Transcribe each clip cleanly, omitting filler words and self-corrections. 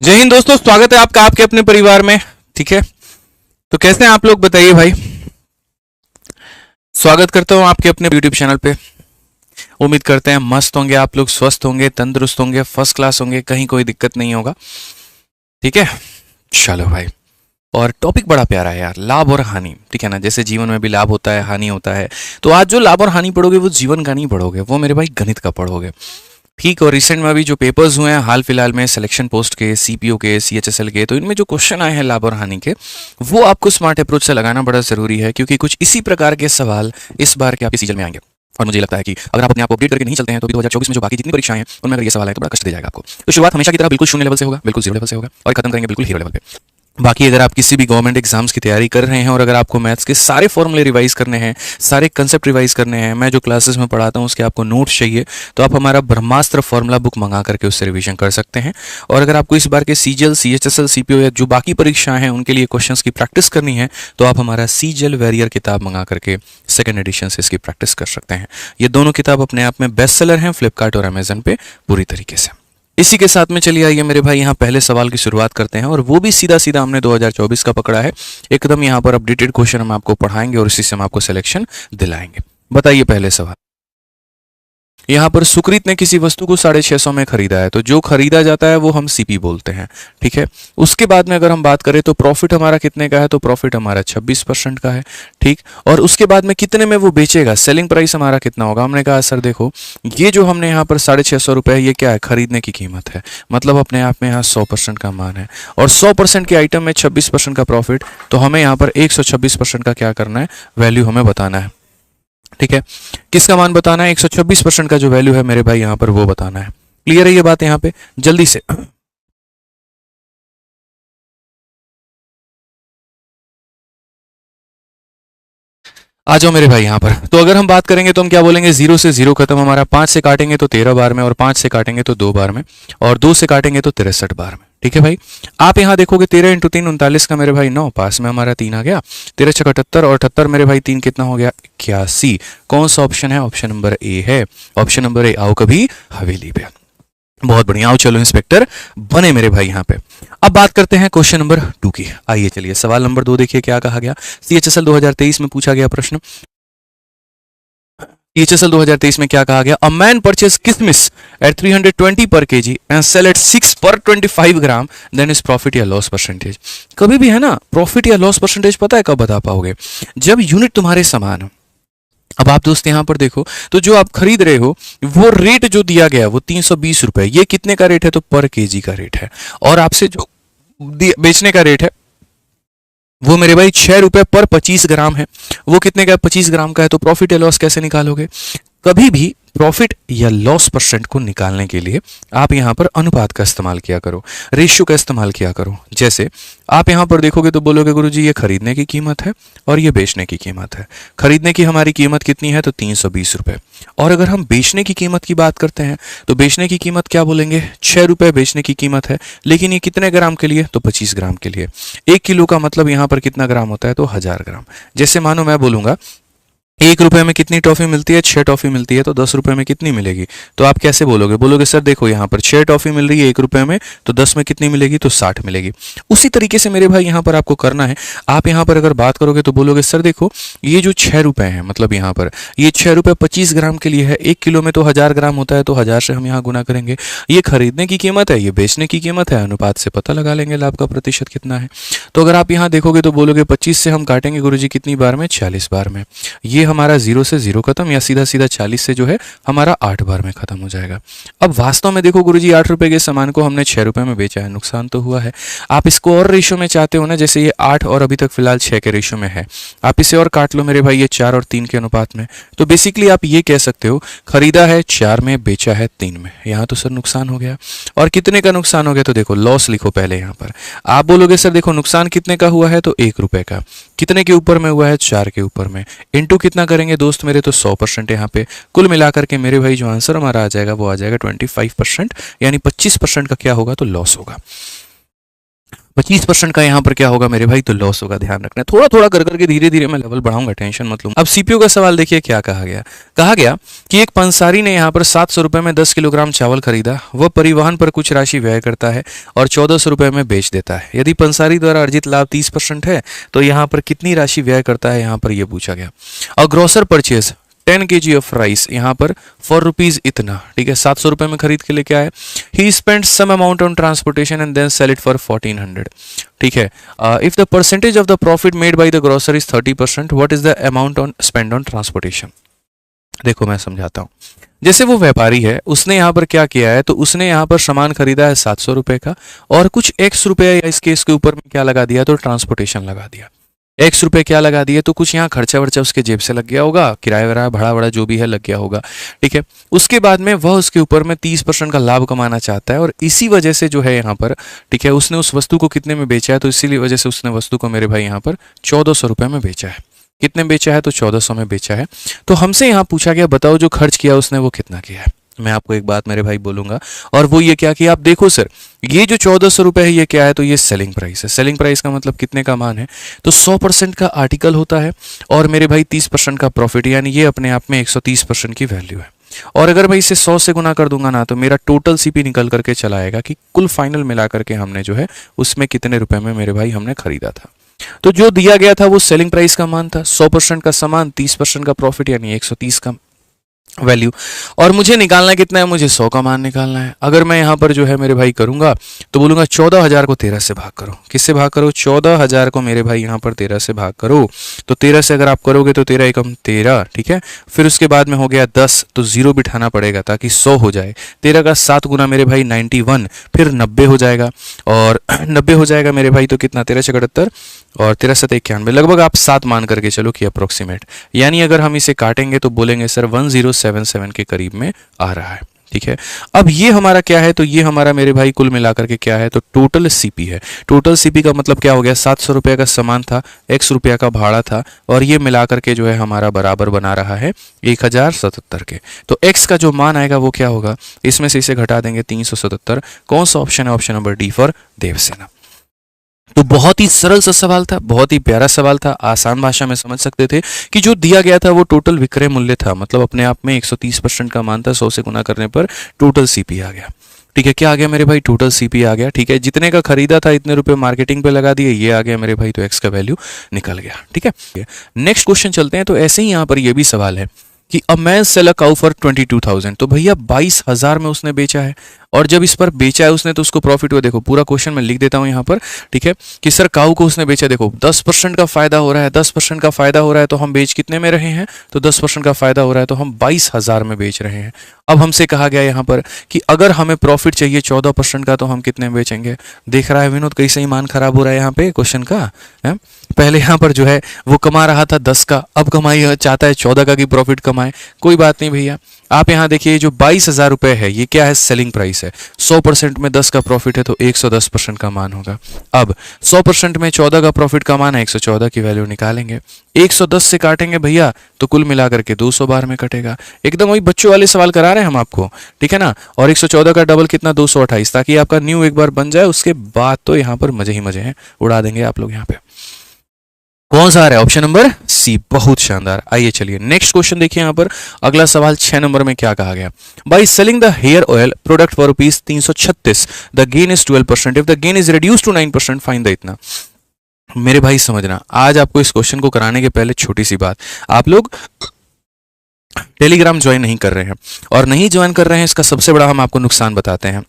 जय हिंद दोस्तों, स्वागत है आपका आपके अपने परिवार में। ठीक है, तो कैसे हैं आप लोग, बताइए भाई। स्वागत करता हूं आपके अपने यूट्यूब चैनल पे। उम्मीद करते हैं मस्त होंगे आप लोग, स्वस्थ होंगे, तंदुरुस्त होंगे, फर्स्ट क्लास होंगे, कहीं कोई दिक्कत नहीं होगा। ठीक है, चलो भाई। और टॉपिक बड़ा प्यारा है यार, लाभ और हानि। ठीक है ना, जैसे जीवन में भी लाभ होता है, हानि होता है। तो आज जो लाभ और हानि पढ़ोगे वो जीवन का नहीं पढ़ोगे, वो मेरे भाई गणित का पढ़ोगे। ठीक, और रिसेंट में अभी जो पेपर्स हुए हैं हाल फिलहाल में, सिलेक्शन पोस्ट के, सीपीओ के, सीएचएसएल के, तो इनमें जो क्वेश्चन आए हैं लाभ और हानि के, वो आपको स्मार्ट अप्रोच से लगाना बड़ा जरूरी है, क्योंकि कुछ इसी प्रकार के सवाल इस बार के आपके सीजन में आएंगे। और मुझे लगता है कि अगर आप अपने आप को अपडेट करके नहीं चलते हैं तो 2024 में जो बाकी जितनी परीक्षाएं हैं उनमें अगर ये सवाल है तो बड़ा कष्ट दे जाएगा आपको। तो शुरुआत हमेशा की तरह बिल्कुल शून्य लेवल से होगा, बिल्कुल जीरो लेवल से होगा, और खत्म करेंगे बिल्कुल हीरो लेवल पे। बाकी अगर आप किसी भी गवर्नमेंट एग्जाम्स की तैयारी कर रहे हैं और अगर आपको मैथ्स के सारे फॉर्मूले रिवाइज करने हैं, सारे कंसेप्ट रिवाइज करने हैं, मैं जो क्लासेस में पढ़ाता हूँ उसके आपको नोट्स चाहिए, तो आप हमारा ब्रह्मास्त्र फॉर्मूला बुक मंगा करके उससे रिवीजन कर सकते हैं। और अगर आपको इस बार के सीजीएल, सीएचएसएल, सीपीओ या जो बाकी परीक्षाएं हैं उनके लिए क्वेश्चंस की प्रैक्टिस करनी है, तो आप हमारा सीजीएल वैरियर किताब मंगा करके सेकंड एडिशन से इसकी प्रैक्टिस कर सकते हैं। ये दोनों किताब अपने आप में बेस्ट सेलर हैं फ्लिपकार्ट और अमेजन पे पूरी तरीके से। इसी के साथ में चलिए आइए मेरे भाई, यहाँ पहले सवाल की शुरुआत करते हैं, और वो भी सीधा सीधा हमने 2024 का पकड़ा है। एकदम यहाँ पर अपडेटेड क्वेश्चन हम आपको पढ़ाएंगे और इसी से हम आपको सिलेक्शन दिलाएंगे। बताइए पहले सवाल। यहाँ पर सुकृत ने किसी वस्तु को 650 में खरीदा है, तो जो खरीदा जाता है वो हम सीपी बोलते हैं। ठीक है, उसके बाद में अगर हम बात करें तो प्रॉफिट हमारा कितने का है, तो प्रॉफिट हमारा 26% का है। ठीक, और उसके बाद में कितने में वो बेचेगा, सेलिंग प्राइस हमारा कितना होगा। हमने कहा सर देखो, ये जो हमने यहाँ पर 650 रुपये, ये क्या है, खरीदने की कीमत है, मतलब अपने आप में यहाँ 100% का मान है, और 100% के आइटम में 26% का प्रॉफिट, तो हमें यहाँ पर 126% का क्या करना है, वैल्यू हमें बताना है। ठीक है, किसका मान बताना है, 126% का जो वैल्यू है मेरे भाई यहाँ पर वो बताना है। क्लियर है ये बात यहाँ पे, जल्दी से। आ जाओ मेरे भाई यहाँ पर। तो अगर हम बात करेंगे तो हम क्या बोलेंगे, जीरो से जीरो खत्म हमारा, 5 से काटेंगे तो 13 बार में, और 5 से काटेंगे तो 2 बार में, और 2 से काटेंगे तो 63 बार में। ठीक है भाई, आप यहाँ देखोगे 13 इंटू 3 39 का मेरे भाई 9, पास में हमारा 3 आ गया, 13 छः 78, और 78 मेरे भाई 3 कितना हो गया, 81। कौन सा ऑप्शन है, ऑप्शन नंबर ए है। ऑप्शन नंबर ए, आओ कभी हवेली पे। बहुत बढ़िया, आओ चलो इंस्पेक्टर बने मेरे भाई यहाँ पे। अब बात करते हैं क्वेश्चन नंबर 2 की। आइए चलिए, सवाल नंबर 2 देखिए क्या कहा गया। सीएचएसएल 2023 में पूछा गया प्रश्न। सीएचएसएल 2023 में क्या कहा गया, अ मैन परचेज किशमिश एट 320 पर केजी एंड सेल एट 6 पर 25 ग्राम, देन इज प्रॉफिट या लॉस परसेंटेज। कभी भी है ना, प्रॉफिट या लॉस परसेंटेज पता है कब बता पाओगे, जब यूनिट तुम्हारे समान हो। अब आप दोस्त यहां पर देखो, तो जो आप खरीद रहे हो वो रेट जो दिया गया वो 320 रुपए, ये कितने का रेट है, तो पर केजी का रेट है। और आपसे जो बेचने का रेट है वो मेरे भाई 6 रुपए पर 25 ग्राम है। वो कितने का, 25 ग्राम का है। तो प्रॉफिट या लॉस कैसे निकालोगे, कभी भी प्रॉफिट या लॉस परसेंट को निकालने के लिए आप यहां पर अनुपात का इस्तेमाल किया करो, रेशियो का इस्तेमाल किया करो। जैसे आप यहां पर देखोगे तो बोलोगे गुरुजी ये खरीदने की कीमत है और ये बेचने की कीमत है। खरीदने की हमारी कीमत कितनी है, तो 320 रुपए, और अगर हम बेचने की कीमत की बात करते हैं तो बेचने की कीमत क्या बोलेंगे, 6 रुपए बेचने की कीमत है। लेकिन ये कितने ग्राम के लिए, तो 25 ग्राम के लिए। 1 किलो का मतलब यहां पर कितना ग्राम होता है, तो 1000 ग्राम। जैसे मानो मैं बोलूंगा 1 रुपए में कितनी टॉफी मिलती है, 6 टॉफी मिलती है, तो 10 रुपए में कितनी मिलेगी। तो आप कैसे बोलोगे, बोलोगे सर देखो यहाँ पर 6 टॉफी मिल रही है 1 रुपए में, तो 10 में कितनी मिलेगी, तो 60 मिलेगी। उसी तरीके से मेरे भाई यहाँ पर आपको करना है। आप यहाँ पर अगर बात करोगे तो बोलोगे सर देखो ये जो 6 रुपए हैं, मतलब यहाँ पर ये 6 रुपए 25 ग्राम के लिए है। 1 किलो में तो 1000 ग्राम होता है, तो 1000 से हम यहाँ गुना करेंगे। ये खरीदने की कीमत है, ये बेचने की कीमत है, अनुपात से पता लगा लेंगे लाभ का प्रतिशत कितना है। तो अगर आप यहाँ देखोगे तो बोलोगे 25 से हम काटेंगे गुरुजी कितनी बार में, 40 बार में। ये हमारा 0 से 0 खत्म, या सीधा सीधा 40 से जो है हमारा 8 बार में खत्म हो जाएगा। अब वास्तव में देखो गुरुजी 8 रुपए के सामान को हमने 6 रुपए में बेचा है, नुकसान तो हुआ है। आप इसको और रेशो में चाहते हो ना, जैसे ये 8 और अभी तक फिलहाल 6 के रेशो में है, आप इसे और काट लो मेरे भाई, ये 4 और 3 के अनुपात में। तो बेसिकली आप ये कह सकते हो खरीदा है 4 में, बेचा है 3 में। यहाँ तो सर नुकसान हो गया। और कितने का नुकसान हो गया, तो देखो लॉस लिखो पहले यहाँ पर। आप बोलोगे सर देखो नुकसान कितने का हुआ है, तो 1 रुपए का। कितने के ऊपर में हुआ है, 4 के ऊपर में। इंटू कितना करेंगे दोस्त मेरे, तो 100% यहाँ पे। कुल मिलाकर के मेरे भाई जो आंसर हमारा आ जाएगा वो आ जाएगा 25%, यानी 25% का क्या होगा, तो लॉस होगा। 25% का यहाँ पर क्या होगा मेरे भाई, तो लॉस होगा। ध्यान रखना है, थोड़ा थोड़ा कर करके धीरे धीरे मैं लेवल बढ़ाऊंगा, टेंशन मत लो। अब सीपीयू का सवाल देखिए क्या कहा गया कि एक पंसारी ने यहाँ पर 700 रुपए में 10 किलोग्राम चावल खरीदा, वह परिवहन पर कुछ राशि व्यय करता है और 1400 रुपए में बेच देता है। यदि पंसारी द्वारा अर्जित लाभ 30% है तो यहाँ पर कितनी राशि व्यय करता है, यहाँ पर यह पूछा गया। और grocer purchase 10 kg of rice, यहाँ पर फॉर रुपीज इतना, ठीक है, 700 रुपए में खरीद के लेके आए। He spend some amount on transportation and then sell it for 1400, ठीक है। If the percentage of the profit made by the grocer is 30%, what is the amount on spend on transportation. देखो मैं समझाता हूँ। जैसे वो व्यापारी है, उसने यहाँ पर क्या किया है, तो उसने यहाँ पर सामान खरीदा है 700 रुपए का और कुछ एक्स रुपए इसके ऊपर में क्या लगा दिया, तो ट्रांसपोर्टेशन लगा दिया। एक्स रुपए क्या लगा दिए, तो कुछ यहाँ खर्चा वर्चा उसके जेब से लग गया होगा, किराया वराया भाड़ा वड़ा जो भी है लग गया होगा, ठीक है। उसके बाद में वह उसके ऊपर में 30% का लाभ कमाना चाहता है और इसी वजह से जो है यहाँ पर, ठीक है, उसने उस वस्तु को कितने में बेचा है, तो इसीलिए वजह से उसने वस्तु को मेरे भाई यहाँ पर 1400 रुपए में बेचा है। कितने बेचा है, तो 1400 में बेचा है। तो हमसे यहाँ पूछा गया बताओ जो खर्च किया उसने वो कितना किया है। मैं आपको एक बात मेरे भाई बोलूंगा और वो ये क्या कि आप देखो सर, ये जो 1400 रुपए है ये क्या है, तो ये सेलिंग प्राइस है। सेलिंग प्राइस का मतलब कितने का मान है, तो 100% का आर्टिकल होता है और मेरे भाई 30% का प्रॉफिट, यानी ये अपने आप में 130% की वैल्यू है। और अगर मैं इसे 100 से गुना कर दूंगा ना, तो मेरा टोटल सीपी निकल करके चला आएगा कि कुल फाइनल मिला करके हमने जो है उसमें कितने रुपए में मेरे भाई हमने खरीदा था। तो जो दिया गया था वो सेलिंग प्राइस का मान था, 100% का सामान, 30% का प्रॉफिट यानी 130 का वैल्यू। और मुझे निकालना कितना है, मुझे 100 का मान निकालना है। अगर मैं यहाँ पर जो है मेरे भाई करूंगा तो बोलूंगा 14,000 को 13 से भाग करो। किससे भाग करो, 14,000 को मेरे भाई यहाँ पर 13 से भाग करो। तो 13 से अगर आप करोगे तो 13 एकम 13, ठीक है। फिर उसके बाद में हो गया 10, तो 0 बिठाना पड़ेगा ताकि 100 हो जाए। 13 का 7 गुना मेरे भाई 91, फिर 90 हो जाएगा और 90 हो जाएगा मेरे भाई, तो कितना, 13 से 78 और 13 से 91, लगभग आप 7 मान करके चलो कि अप्रोक्सीमेट, यानी अगर हम इसे काटेंगे तो बोलेंगे सर 1077 के करीब में आ रहा है, ठीक है। अब ये हमारा क्या है, तो ये हमारा मेरे भाई कुल मिलाकर के क्या है, तो टोटल सीपी है। टोटल सीपी का मतलब क्या हो गया, 700 रुपये का सामान था, x रुपया का भाड़ा था और ये मिलाकर के जो है हमारा बराबर बना रहा है 1077 के। तो x का जो मान आएगा वो क्या होगा, इसमें से इसे घटा देंगे 377। कौन सा ऑप्शन है, option number D for Devasena. तो बहुत ही सरल सा सवाल था, बहुत ही प्यारा सवाल था, आसान भाषा में समझ सकते थे कि जो दिया गया था वो टोटल विक्रय मूल्य था, मतलब अपने आप में 130% का मान था। 100 से गुना करने पर टोटल सीपी आ गया, ठीक है। क्या आ गया मेरे भाई, टोटल सीपी आ गया, ठीक है। जितने का खरीदा था इतने रुपए मार्केटिंग पे लगा दिए, ये आ गया मेरे भाई, तो एक्स का वैल्यू निकल गया, ठीक है। नेक्स्ट क्वेश्चन चलते हैं। तो ऐसे ही यहाँ पर ये भी सवाल है कि a man sell a cow for 22,000, तो भैया 22,000 में उसने बेचा है और जब इस पर बेचा है उसने तो उसको प्रॉफिट हुआ। देखो पूरा क्वेश्चन मैं लिख देता हूं यहाँ पर, ठीक है, कि सर काऊ को उसने बेचा, देखो 10% का फायदा हो रहा है, 10% का फायदा हो रहा है तो हम बेच कितने में रहे हैं, तो 10% का फायदा हो रहा है तो हम 22,000 में बेच रहे हैं। अब हमसे कहा गया यहाँ पर कि अगर हमें प्रॉफिट चाहिए 14% का तो हम कितने में बेचेंगे। देख रहा है विनोद कैसे ही मान खराब हो रहा है यहाँ पे क्वेश्चन का, है? पहले यहाँ पर जो है वो कमा रहा था 10 का, अब कमाई चाहता है 14 का की प्रॉफिट कमाए। कोई बात नहीं भैया, आप यहाँ देखिए जो 22,000 रुपए है ये क्या है, सेलिंग प्राइस है। 100% में 10 का प्रॉफिट है तो 110% का मान होगा। अब 100% में 14 का प्रॉफिट का मान है, 114 की वैल्यू निकालेंगे। 110 से काटेंगे भैया तो कुल मिलाकर के 200 बार में कटेगा। एकदम वही बच्चों वाले सवाल करा रहे हैं हम आपको, ठीक है ना। और 114 का डबल कितना, 228, ताकि आपका न्यू एक बार बन जाए, उसके बाद तो यहाँ पर मजे ही मजे हैं, उड़ा देंगे आप लोग यहाँ पे। कौन सा आ रहा है, ऑप्शन नंबर सी, बहुत शानदार। आइए चलिए नेक्स्ट क्वेश्चन देखिए यहाँ पर। अगला सवाल 6 नंबर में क्या कहा गया, by selling the hair oil product for rupees 336 the gain is 12%, if the gain is reduce to 9% find the इतना। मेरे भाई समझना, आज आपको इस क्वेश्चन को कराने के पहले छोटी सी बात, आप लोग टेलीग्राम ज्वाइन नहीं कर रहे हैं और नहीं ज्वाइन कर रहे हैं, इसका सबसे बड़ा हम आपको नुकसान बताते हैं।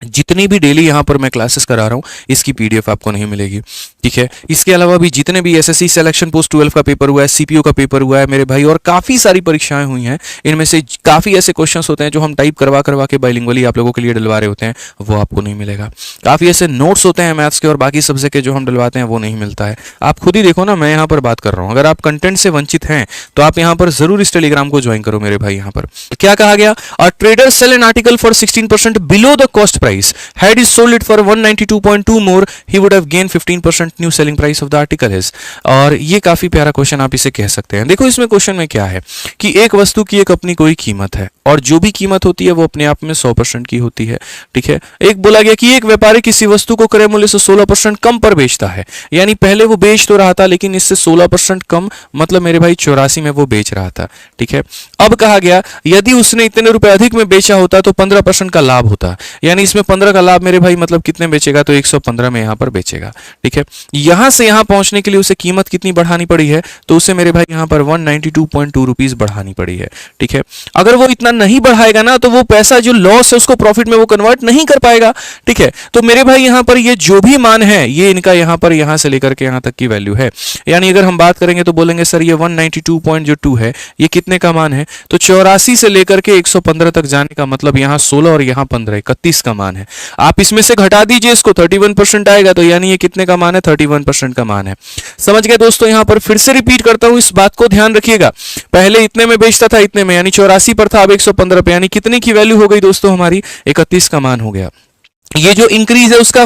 जितनी भी डेली यहाँ पर मैं क्लासेस करा रहा हूँ इसकी पीडीएफ आपको नहीं मिलेगी, ठीक है। इसके अलावा भी जितने भी एसएससी सिलेक्शन पोस्ट 12 का पेपर हुआ है, सीपीओ का पेपर हुआ है मेरे भाई, और काफ़ी सारी परीक्षाएं हुई हैं, इनमें से काफ़ी ऐसे क्वेश्चंस होते हैं जो हम टाइप करवा करवा के बाइलिंगुअली आप लोगों के लिए डलवा रहे होते हैं, वो आपको नहीं मिलेगा। काफ़ी ऐसे नोट्स होते हैं मैथ्स के और बाकी सब्जेक्ट के जो हम डलवाते हैं वो नहीं मिलता है। आप खुद ही देखो ना, मैं यहाँ पर बात कर रहा हूँ, अगर आप कंटेंट से वंचित हैं तो आप यहाँ पर जरूर इस टेलीग्राम को ज्वाइन करो मेरे भाई। यहाँ पर क्या कहा गया, a trader sell an article for 16% below the cost price, price. Had he sold it for 192.2 more, he would have gained 15% new selling price of the article is. और ये काफी प्यारा क्वेश्चन आप इसे कह सकते हैं। देखो इसमें क्वेश्चन में क्या है कि एक वस्तु की एक अपनी कोई कीमत है और जो भी कीमत होती है वो अपने आप में 100% की होती है, ठीक है। एक बोला गया कि एक व्यापारी किसी वस्तु को क्रय मूल्य से 16% कम पर बेचता है, यानी पहले वो बेच तो रहा था लेकिन इससे 16% कम, मतलब मेरे भाई 84 में वो बेच रहा था, ठीक है। अब कहा गया यदि उसने इतने रुपए अधिक में बेचा होता तो 15% का लाभ होता, यानी इसमें 15 का लाभ मेरे भाई मतलब कितने बेचेगा, तो 115 में यहां पर बेचेगा, ठीक है। यहां से यहां पहुंचने के लिए उसे कीमत कितनी बढ़ानी पड़ी है, तो उसे मेरे भाई यहां पर 192.2 रुपीज बढ़ानी पड़ी है, ठीक है। अगर वो इतना नहीं बढ़ाएगा ना तो वो पैसा जो लॉस है उसको प्रॉफिट में वो कन्वर्ट नहीं कर पाएगा, ठीक है। तो मेरे भाई यहां पर ये जो भी मान है ये इनका यहां पर यहां से लेकर के यहां तक की वैल्यू है, यानी अगर हम बात करेंगे तो बोलेंगे सर ये 192.2 है, ये कितने का मान है, तो 84 से लेकर के 115 तक जाने का मतलब यहां 16 और यहां 15, 31 का मान है। आप इसमें से घटा दीजिए इसको, 31% आएगा, तो यानी ये कितने का मान है, 31% का मान है। समझ गए दोस्तों। यहां पर फिर से रिपीट करता हूं, इस बात को ध्यान रखिएगा, पहले इतने में बेचता था, इतने में, यानी 84 पर था, अब 115 पे, यानी कितने की वैल्यू हो गई दोस्तों हमारी, 31 का मान हो गया। ये जो इंक्रीज है उसका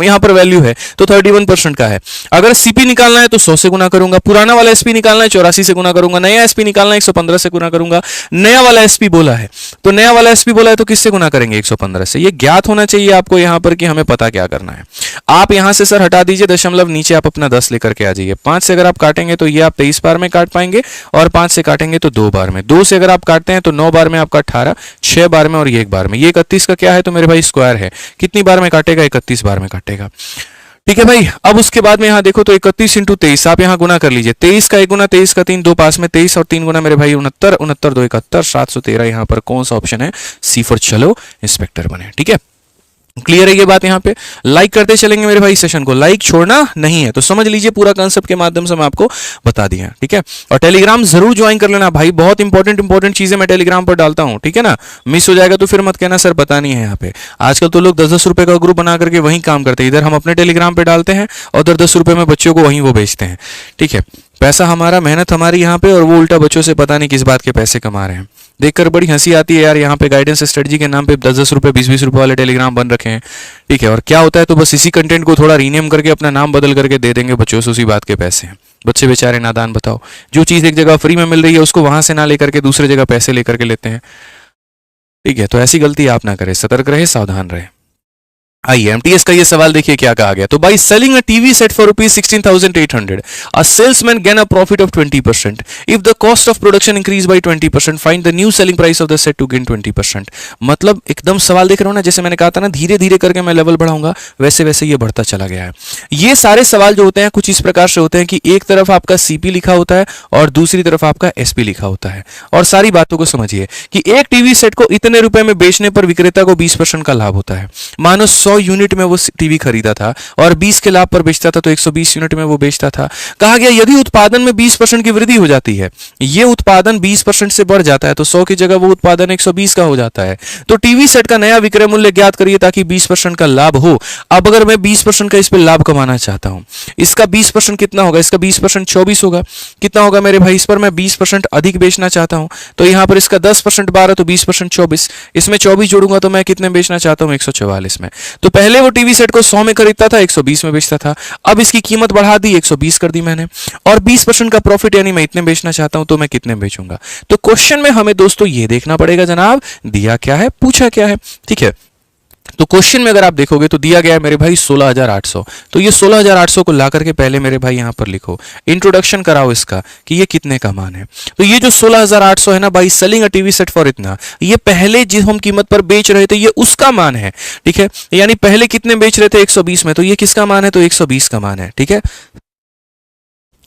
यहां पर वैल्यू है तो 31% का है। अगर सीपी निकालना है तो 100 से गुना करूंगा, पुराना वाला एसपी निकालना है 84 से गुना करूंगा, नया एसपी निकालना है 115 से गुना करूंगा। नया वाला एसपी बोला है तो नया वाला एसपी बोला है तो किससे गुना करेंगे, 115 से। ये ज्ञात होना चाहिए आपको यहां पर कि हमें पता क्या करना है। आप यहां से सर हटा दीजिए दशमलव, नीचे आप अपना 10 लेकर के आ जाइए। 5 से अगर आप काटेंगे तो ये आप 23 बार में काट पाएंगे, और 5 से काटेंगे तो 2 बार में, 2 से अगर आप काटते हैं तो 9 बार में आपका 18, 6 बार में और ये 1 बार में। ये 31 का क्या है तो मेरे भाई स्क्वायर है, कितनी बार में काटेगा, 31 बार में काटेगा, ठीक है भाई। अब उसके बाद में यहां देखो तो 31 इंटू 23 आप यहां गुना कर लीजिए, 23 का 1 गुना, 23 का 3, 2 पास में 23 और 3 गुना मेरे भाई 69, 69 2 71, 713। यहां पर कौन सा ऑप्शन है, सी फॉर चलो इंस्पेक्टर बने, ठीक है। क्लियर है ये बात। यहां पे लाइक करते चलेंगे मेरे भाई, सेशन को लाइक छोड़ना नहीं है, तो समझ लीजिए पूरा कंसेप्ट के माध्यम से मैं आपको बता दिया, ठीक है। और टेलीग्राम जरूर ज्वाइन कर लेना भाई, बहुत इंपॉर्टेंट चीजें मैं टेलीग्राम पर डालता हूं, ठीक है ना। मिस हो जाएगा तो फिर मत कहना सर पता नहीं है। यहाँ पे आजकल तो लोग 10-10 रुपए का ग्रुप बना करके वहीं काम करते हैं, इधर हम अपने टेलीग्राम पे डालते हैं और 10-10 रुपए में बच्चों को वहीं वो बेचते हैं, ठीक है। पैसा हमारा, मेहनत हमारी यहाँ पे, और वो उल्टा बच्चों से पता नहीं किस बात के पैसे कमा रहे हैं। देखकर बड़ी हंसी आती है यार, यहाँ पे गाइडेंस स्ट्रेटजी के नाम पे 10-10 रुपए 20-20 रुपए वाले टेलीग्राम बन रखे हैं, ठीक है। और क्या होता है तो बस इसी कंटेंट को थोड़ा रीनेम करके अपना नाम बदल करके दे देंगे बच्चों से, उसी बात के पैसे हैं। बच्चे बेचारे नादान, बताओ, जो चीज़ एक जगह फ्री में मिल रही है उसको वहां से ना लेकर के दूसरे जगह पैसे लेकर के लेते हैं, ठीक है। तो ऐसी गलती आप ना करें, सतर्क रहे, सावधान रहे। आइए एमटीएस का ये सवाल देखिए क्या कहा गया। तो by selling a TV set for rupees 16,800 a salesman gain a profit of 20%। If the cost of production increase by 20%, find the new selling price of the set to gain 20%। मतलब एकदम सवाल देख रहे हो ना, जैसे मैंने कहा था ना, धीरे धीरे करके मैं लेवल बढ़ाऊंगा, वैसे वैसे ये बढ़ता चला गया है। ये सारे सवाल जो होते हैं कुछ इस प्रकार से होते हैं कि एक तरफ आपका सीपी लिखा होता है और दूसरी तरफ आपका एसपी लिखा होता है। और सारी बातों को समझिए कि एक टीवी सेट को इतने रुपए में बेचने पर विक्रेता को 20% का लाभ होता है। मानो 100 यूनिट में वो टीवी खरीदा था और 20 के लाभ पर बेचता था तो 120 यूनिट में वो बेचता था। कहा गया यदि उत्पादन में 20% की वृद्धि हो जाती है, ये उत्पादन 20% से बढ़ जाता है तो 100 की जगह वो उत्पादन 120 का हो जाता है। तो टीवी सेट का नया विक्रय मूल्य ज्ञात करिए ताकि 20% का लाभ हो। अब अगर मैं 20% का इस पे लाभ कमाना चाहता हूं, इसका 20% कितना होगा, इसका 20% 24 होगा। कितना होगा मेरे भाई, इस पर मैं 20% अधिक बेचना चाहता हूं तो यहां पर इसका 10% 12 तो 20% 24, इसमें 24 जोड़ूंगा तो मैं कितने बेचना चाहता हूं, 144 में। तो पहले वो टीवी सेट को 100 में खरीदता था, 120 में बेचता था। अब इसकी कीमत बढ़ा दी, 120 कर दी मैंने, और 20% का प्रॉफिट यानी मैं इतने बेचना चाहता हूं तो मैं कितने बेचूंगा। तो क्वेश्चन में हमें दोस्तों ये देखना पड़ेगा जनाब दिया क्या है, पूछा क्या है, ठीक है। तो क्वेश्चन में अगर आप देखोगे तो दिया गया है मेरे भाई 16,800। तो ये 16,800 को ला करके पहले मेरे भाई यहां पर लिखो, इंट्रोडक्शन कराओ इसका कि ये कितने का मान है। तो ये जो 16,800 है ना भाई, selling a TV set for इतना, ये पहले जिस हम कीमत पर बेच रहे थे ये उसका मान है, ठीक है। यानी पहले कितने बेच रहे थे, 120 में, तो ये किसका मान है, तो 120 का मान है, ठीक है।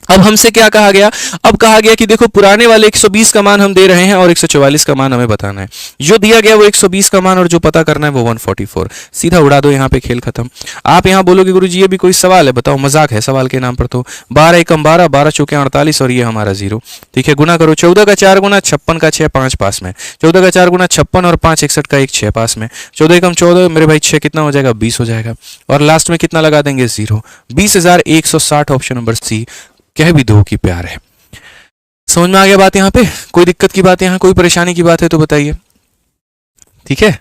अब हमसे क्या कहा गया, अब कहा गया कि देखो पुराने वाले 120 का मान हम दे रहे हैं और 144 का मान हमें बताना है। जो दिया गया वो 120 का मान और जो पता करना है वो 144। सीधा उड़ा दो, यहाँ पे खेल खत्म। आप यहाँ बोलोगे गुरुजी ये भी कोई सवाल है, बताओ, मजाक है सवाल के नाम पर। तो 12 एकम 12, 12 चौके 48 और ये हमारा 0, ठीक है। गुना करो, 14 का 4 गुना 56 का 6 5 पास में, 14 का 4 गुना 56 और 5 61 का 1 6 पास में, 14 एकम 14 मेरे भाई 6 कितना हो जाएगा, 20 हो जाएगा। और लास्ट में कितना लगा देंगे, 0। 20,160 ऑप्शन नंबर सी। कह भी दो कि प्यार है। समझ में आ गया बात? यहाँ पे कोई दिक्कत की बात है, यहाँ कोई परेशानी की बात है तो बताइए, ठीक है।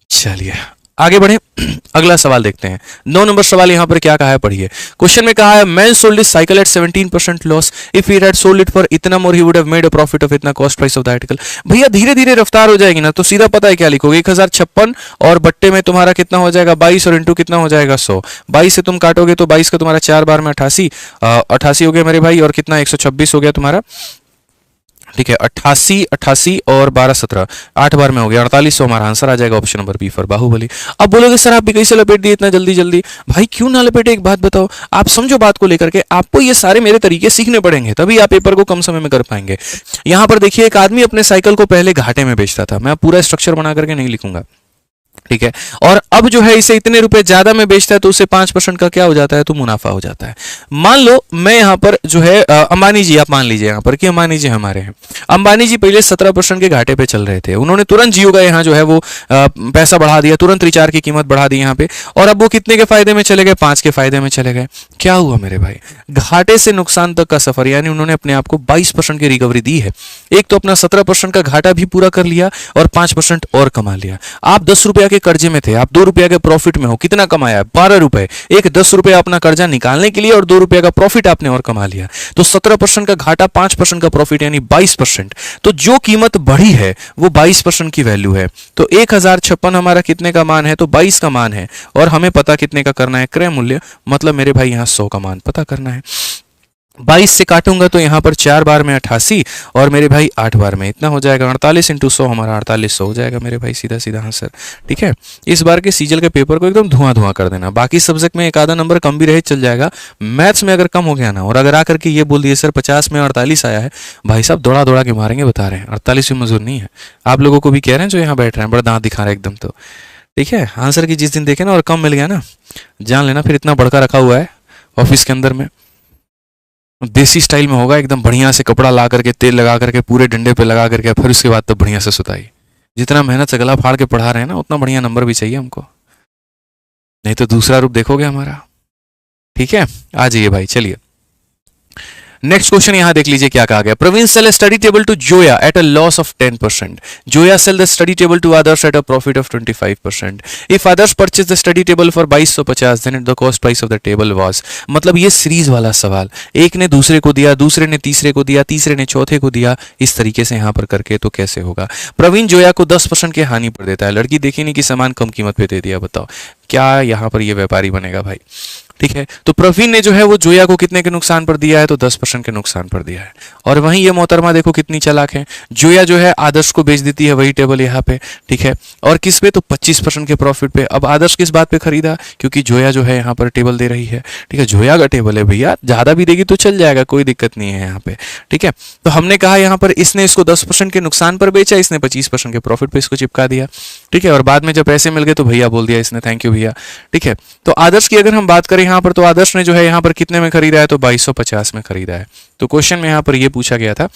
चलिए आगे बढ़े, अगला सवाल देखते हैं। 9 नंबर सवाल यहाँ पर क्या कहा है पढ़िए। क्वेश्चन में कहा है man sold this cycle at 17% loss, if he had sold it for इतना more he would have made a profit of इतना cost price of the article. भैया धीरे धीरे रफ्तार हो जाएगी ना, तो सीधा पता है क्या लिखोगे, 1056 और बट्टे में तुम्हारा कितना हो जाएगा 22 और इंटू कितना हो जाएगा 100। 22 से तुम काटोगे तो 22 का तुम्हारा 4 बार में 88, 88 हो गया मेरे भाई, और कितना 126 हो गया तुम्हारा, ठीक है 88 88 और 12 17, 8 बार में हो गया 4800, हमारा आंसर आ जाएगा option number B for Baahubali. अब बोलोगे सर आप भी कैसे लपेट दिए इतना जल्दी जल्दी, भाई क्यों ना लपेटे, एक बात बताओ, आप समझो बात को लेकर के, आपको ये सारे मेरे तरीके सीखने पड़ेंगे तभी आप पेपर को कम समय में कर पाएंगे। यहां पर देखिए एक आदमी अपने साइकिल को पहले घाटे में बेचता था, मैं पूरा स्ट्रक्चर बना करके नहीं लिखूंगा, ठीक है, और अब जो है इसे इतने रुपए ज्यादा में बेचता है तो उसे 5% का क्या हो जाता है, तो मुनाफा हो जाता है। मान लो मैं यहां पर जो है अंबानी जी, आप मान लीजिए यहां पर कि अंबानी जी हमारे हैं, अंबानी जी पहले 17% के घाटे पे चल रहे थे, उन्होंने तुरंत जियो का यहाँ जो है वो पैसा बढ़ा दिया, तुरंत रिचार्ज की कीमत बढ़ा दी यहाँ पे, और अब वो कितने के फायदे में चले गए, 5 के फायदे में चले गए। क्या हुआ मेरे भाई, घाटे से नुकसान तक का सफर, यानी उन्होंने अपने आप को 22% की रिकवरी दी है। एक तो अपना 17% का घाटा भी पूरा कर लिया और 5% और कमा लिया। आप 10 रुपया के कर्जे में थे, आप 2 रुपया के प्रॉफिट में हो, कितना कमाया, 12 रुपए, एक 10 रुपया अपना कर्जा निकालने के लिए और 2 रुपया का प्रॉफिट आपने और कमा लिया, तो 17% का घाटा, 5% का प्रॉफिट, यानी 22%। तो जो कीमत बढ़ी है वो 22% की वैल्यू है, तो 1056 हमारा कितने का मान है, तो 22 का मान है, और हमें पता कितने का करना है, क्रय मूल्य, मतलब मेरे भाई यहां 100 का मान पता करना है। 22 से काटूंगा तो यहां पर 4 बार में 88 और मेरे भाई 8 बार में इतना हो जाएगा 48 इंटू 100, हमारा 4800 हो जाएगा मेरे भाई, सीधा सीधा आंसर, ठीक है। इस बार के सीजल के पेपर को एकदम धुआं धुआं कर देना, बाकी सब्जेक्ट में एक आधा नंबर कम भी रहे चल जाएगा, मैथ्स में अगर कम हो गया ना, और अगर आकर के ये बोल दिए सर 50 में 48 आया है, भाई साहब दौड़ा दौड़ा के मारेंगे, बता रहे हैं 48 में मजूर नहीं है, आप लोगों को भी कह रहे हैं जो यहाँ बैठ रहे हैं, बड़ा दांत दिखा रहे हैं एकदम, तो ठीक है आंसर की जिस दिन देखे ना और कम मिल गया ना, जान लेना फिर इतना बड़का रखा हुआ है ऑफिस के अंदर में, देसी स्टाइल में होगा एकदम बढ़िया से, कपड़ा ला करके तेल लगा करके पूरे डंडे पे लगा करके, फिर उसके बाद तो बढ़िया से सुताई। जितना मेहनत से गला फाड़ के पढ़ा रहे हैं ना उतना बढ़िया नंबर भी चाहिए हमको, नहीं तो दूसरा रूप देखोगे हमारा, ठीक है। आ जाइए भाई, चलिए नेक्स्ट क्वेश्चन यहां देख लीजिए क्या कहा गया। Praveen sell a study table to Joya at a loss of 10%. Joya sell the study table to others at a profit of 25%. If others purchase the study table for 2250, then the cost price of the table was, मतलब ये series वाला सवाल, एक ने दूसरे को दिया, दूसरे ने तीसरे को दिया, तीसरे ने चौथे को दिया, इस तरीके से यहां पर करके तो कैसे होगा। प्रवीण जोया को 10% की हानि पर देता है, लड़की देखी नहीं कि सामान कम कीमत पे दे दिया, बताओ क्या यहां पर ये व्यापारी बनेगा भाई, ठीक है। तो प्रवीण ने जो है वो जोया को कितने के नुकसान पर दिया है, तो 10% के नुकसान पर दिया है। और वहीं ये मोहतरमा देखो कितनी चालाक है, जोया जो है आदर्श को बेच देती है वही टेबल यहाँ पे, ठीक है, और किस पे, तो 25% के प्रॉफिट पे। अब आदर्श किस बात पे खरीदा, क्योंकि जोया जो है यहाँ पर टेबल दे रही है, ठीक है, जोया का टेबल है भैया, ज्यादा भी देगी तो चल जाएगा, कोई दिक्कत नहीं है यहाँ पे, ठीक है। तो हमने कहा यहाँ पर इसने इसको 10% के नुकसान पर बेचा, इसने 25% के प्रॉफिट पे इसको चिपका दिया, ठीक है, और बाद में जब पैसे मिल गए तो भैया बोल दिया इसने थैंक यू भैया, ठीक है। तो आदर्श की अगर हम बात करें यहाँ पर, तो आदर्श ने जो है यहाँ पर कितने में खरीदा है, तो 2250 में खरीदा है। तो क्वेश्चन में यहाँ पर ये पूछा गया था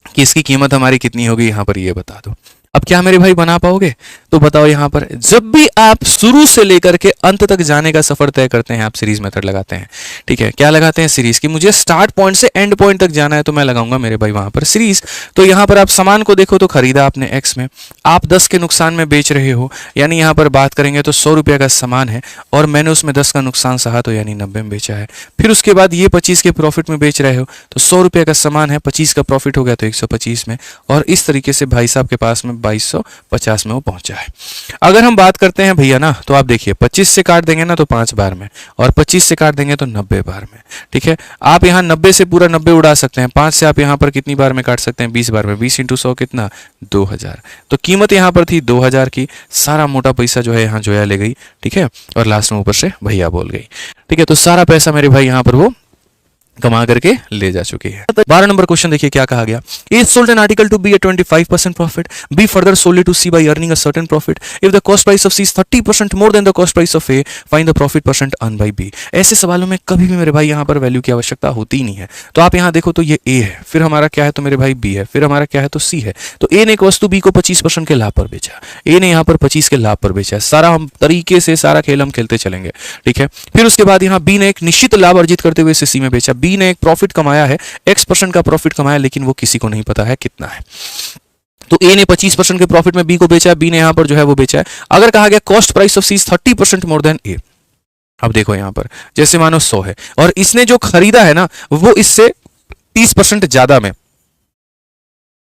कि इसकी कीमत हमारी कितनी होगी, यहाँ पर ये बता दो। अब क्या मेरे भाई बना पाओगे, तो बताओ। यहाँ पर जब भी आप शुरू से लेकर के अंत तक जाने का सफर तय करते हैं, आप सीरीज मेथड लगाते हैं, ठीक है। क्या लगाते हैं, सीरीज की, मुझे स्टार्ट पॉइंट से एंड पॉइंट तक जाना है तो मैं लगाऊंगा मेरे भाई वहां पर सीरीज। तो यहाँ पर आप सामान को देखो तो खरीदा आपने एक्स में, आप 10 के नुकसान में बेच रहे हो, यानी यहाँ पर बात करेंगे तो 100 रुपये का सामान है और मैंने उसमें 10 का नुकसान सहा तो यानी 90 में बेचा है। फिर उसके बाद ये 25 के प्रॉफिट में बेच रहे हो, तो 100 रुपये का सामान है, 25 का प्रॉफिट हो गया तो 125 में, और इस तरीके से भाई साहब के पास में 2250 में वो पहुंचा है। अगर हम बात करते हैं भैया ना, तो आप देखिए 25 से काट देंगे ना तो 5 बार में, और 25 से काट देंगे तो 90 बार में, ठीक है। आप यहाँ 90 से पूरा 90 उड़ा सकते हैं, 5 से आप यहाँ पर कितनी बार में काट सकते हैं, 20 बार में, 20 इंटू 100 कितना, 2000। तो कीमत यहाँ पर थी 2000 की, सारा मोटा पैसा जो है यहाँ जोया ले गई, ठीक है, और लास्ट में ऊपर से भैया बोल गई, ठीक है। तो सारा पैसा मेरे भाई यहाँ पर वो कमा करके ले जा चुकी है। 12 नंबर क्वेश्चन देखिए क्या कहा गया। A sold an article to B at 25% profit. B further sold it to C by earning a certain profit. If the cost price of C is 30% more than the cost price of A, find the profit percent earned by B. ऐसे सवालों में कभी भी मेरे भाई यहाँ पर value की आवश्यकता होती ही नहीं है। तो आप यहाँ देखो तो ये A है, फिर हमारा क्या है तो मेरे भाई B है, फिर हमारा क्या है तो C है। तो A ने एक वस्तु B को 25% के लाभ पर बेचा, A ने यहाँ पर 25 के लाभ पर बेचा। सारा हम तरीके से सारा खेल हम खेलते चलेंगे, ठीक है। फिर उसके बाद यहाँ B ने एक निश्चित लाभ अर्जित करते हुए इसे C में बेचा। B ने एक प्रॉफिट कमाया है, X% का प्रॉफिट कमाया, लेकिन वो किसी को नहीं पता है कितना है। तो ए ने 25% के प्रॉफिट में बी को बेचा है, बी ने यहां पर जो है वो बेचा है। अगर कहा गया cost price of C is 30% more than A, अब देखो यहां पर जैसे मानो 100 है और इसने जो खरीदा है ना वो इससे 30% ज्यादा में,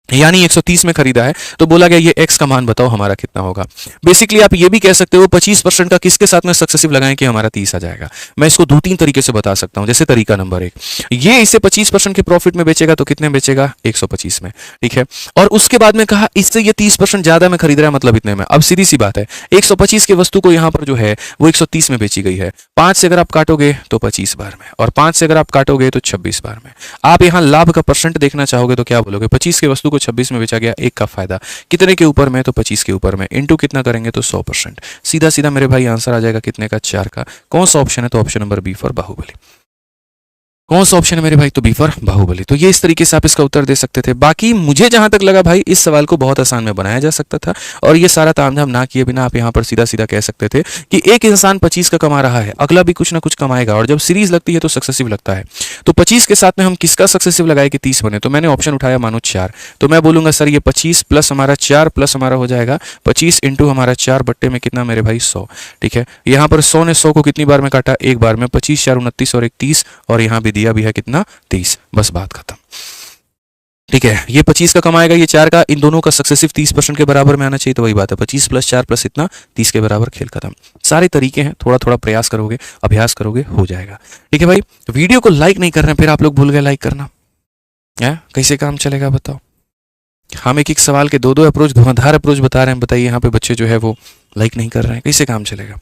यानी 130 में खरीदा है, तो बोला गया ये x का मान बताओ हमारा कितना होगा। बेसिकली आप ये भी कह सकते हो 25% का किसके साथ में सक्सेसिव लगाएं कि हमारा 30 आ जाएगा। मैं इसको दो तीन तरीके से बता सकता हूं। जैसे तरीका नंबर 1, ये इसे 25% के प्रॉफिट में बेचेगा तो कितने बेचेगा, 125 में, ठीक है। और उसके बाद में कहा इससे ये 30% ज्यादा में खरीद रहा है, मतलब इतने में। अब सीधी सी बात है 125 की वस्तु को यहां पर जो है वो 130 में बेची गई है। 5 से अगर आप काटोगे तो 25 बार में, और 5 से अगर आप काटोगे तो 26 बार में। आप यहां लाभ का परसेंट देखना चाहोगे तो क्या बोलोगे, 25 की वस्तु को 26 में बेचा गया, एक का फायदा कितने के ऊपर में, तो 25 के ऊपर में, इनटू कितना करेंगे तो 100%। सीधा सीधा मेरे भाई आंसर आ जाएगा कितने का, 4 का। कौन सा ऑप्शन है, तो option number B for Baahubali. कौन सा ऑप्शन है मेरे भाई, तो बी फॉर बाहुबली। तो ये इस तरीके से आप इसका उत्तर दे सकते थे। बाकी मुझे जहां तक लगा भाई इस सवाल को बहुत आसान में बनाया जा सकता था, और ये सारा तामझाम ना किए बिना आप यहां पर सीधा सीधा कह सकते थे कि एक इंसान 25 का कमा रहा है, अगला भी कुछ ना कुछ कमाएगा, और जब सीरीज लगती है तो सक्सेसिव लगता है। तो 25 के साथ में हम किसका सक्सेसिव लगाए कि 30 बने, तो मैंने ऑप्शन उठाया मानो 4। तो मैं बोलूंगा सर ये 25 प्लस हमारा 4 प्लस हमारा हो जाएगा 25 इंटू हमारा 4 बट्टे में कितना मेरे भाई, 100, ठीक है। यहाँ पर 100 ने 100 को कितनी बार में काटा, एक बार में। 25 4 29 और 31, और यहाँ भी दिया भी है कितना, 30। बस बात खत्म, ठीक है। ये 25 का कमाएगा, ये 4 का, इन दोनों का सक्सेसिव 30% के बराबर में आना चाहिए, तो वही बात है 25 प्लस 4 प्लस इतना 30 के बराबर, खेल खत्म। सारे तरीके हैं, थोड़ा थोड़ा प्रयास करोगे, अभ्यास करोगे, हो जाएगा, ठीक है भाई। वीडियो को लाइक नहीं कर रहे हैं, फिर आप लोग भूल गए लाइक करना है, कैसे काम चलेगा बताओ। हम एक एक सवाल के दो अप्रोच, धुआंधार अप्रोच बता रहे हैं, बताइए यहाँ पे बच्चे जो है वो लाइक नहीं कर रहे हैं, कैसे काम चलेगा,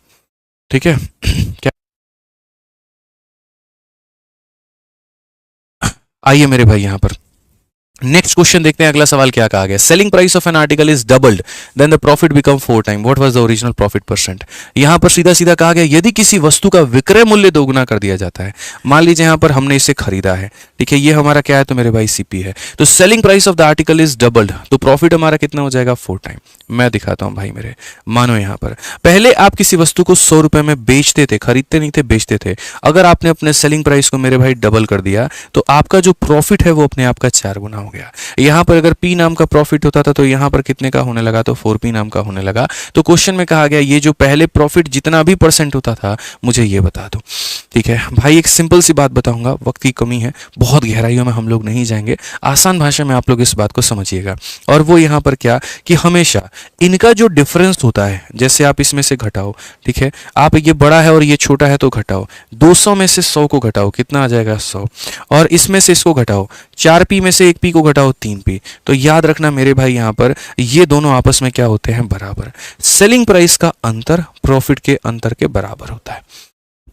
ठीक है। क्या आइए मेरे भाई यहाँ पर नेक्स्ट क्वेश्चन देखते हैं। अगला सवाल क्या कहा गया, selling price of an article is doubled then the profit become 4 time, what was the original profit percent. यहां पर सीधा सीधा कहा गया यदि किसी वस्तु का विक्रय मूल्य दोगुना कर दिया जाता है, मान लीजिए यहां पर हमने इसे खरीदा है, ठीक है, ये हमारा क्या है, तो मेरे भाई सीपी है। तो selling price of the article is doubled, तो प्रॉफिट हमारा कितना हो जाएगा, 4 टाइम। मैं दिखाता हूं भाई मेरे, मानो यहां पर पहले आप किसी वस्तु को 100 रुपए में बेचते थे, खरीदते नहीं थे, बेचते थे। अगर आपने अपने सेलिंग प्राइस को मेरे भाई डबल कर दिया, तो आपका जो प्रॉफिट है वो अपने आप का 4 गुना हो गया। यहां पर अगर P नाम का प्रॉफिट होता था तो यहां पर कितने का होने लगा, तो 4P नाम का होने लगा। तो क्वेश्चन में कहा गया ये जो पहले प्रॉफिट जितना भी परसेंट होता था मुझे ये बता दो, ठीक है भाई। एक सिंपल सी बात बताऊंगा, वक्त की कमी है, बहुत गहराइयों में हम लोग नहीं जाएंगे, आसान भाषा में आप लोग इस बात को समझिएगा। और वो यहां पर क्या कि हमेशा इनका जो डिफरेंस होता है, जैसे आप इसमें से घटाओ, ठीक है, आप ये बड़ा है और ये छोटा है तो घटाओ, 200 में से 100 को घटाओ, कितना आ जाएगा, 100, और इसमें से इसको घटाओ, 4P में से 1P को घटाओ, 3P। तो याद रखना मेरे भाई यहां पर ये दोनों आपस में क्या होते हैं, बराबर। सेलिंग प्राइस का अंतर प्रॉफिट के अंतर के बराबर होता है,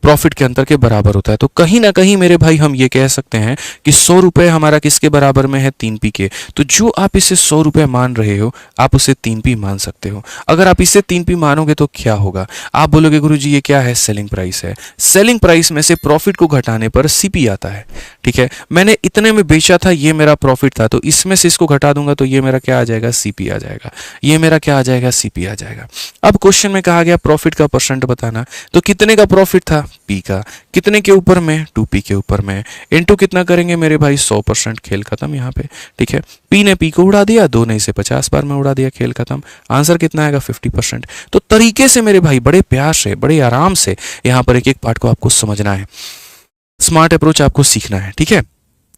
प्रॉफिट के अंतर के बराबर होता है। तो कहीं ना कहीं मेरे भाई हम ये कह सकते हैं कि 100 रुपए हमारा किसके बराबर में है, 3P के। तो जो आप इसे 100 रुपए मान रहे हो आप उसे 3P मान सकते हो। अगर आप इसे 3P मानोगे तो क्या होगा, आप बोलोगे गुरुजी ये क्या है, सेलिंग प्राइस है। सेलिंग प्राइस में से प्रॉफिट को घटाने पर CP आता है, ठीक है। मैंने इतने में बेचा था, ये मेरा प्रॉफिट था, तो इसमें से इसको घटा दूंगा तो ये मेरा क्या आ जाएगा, CP आ जाएगा। ये मेरा क्या आ जाएगा, CP आ जाएगा। अब क्वेश्चन में कहा गया प्रॉफिट का परसेंट बताना, तो कितने का प्रॉफिट था, P का, कितने के ऊपर में, 2P के ऊपर में, इनटू कितना करेंगे मेरे भाई, 100%, खेल खत्म यहाँ पे, ठीक है। P ने P को उड़ा दिया, 2 ने इसे 50 बार में उड़ा दिया, खेल खत्म। आंसर कितना आएगा, 50%। तो तरीके से मेरे भाई बड़े प्यार से, बड़े आराम से यहाँ पर एक एक पार्ट को आपको समझना है, स्मार्ट अप्रोच आपको सीखना है, ठीक है।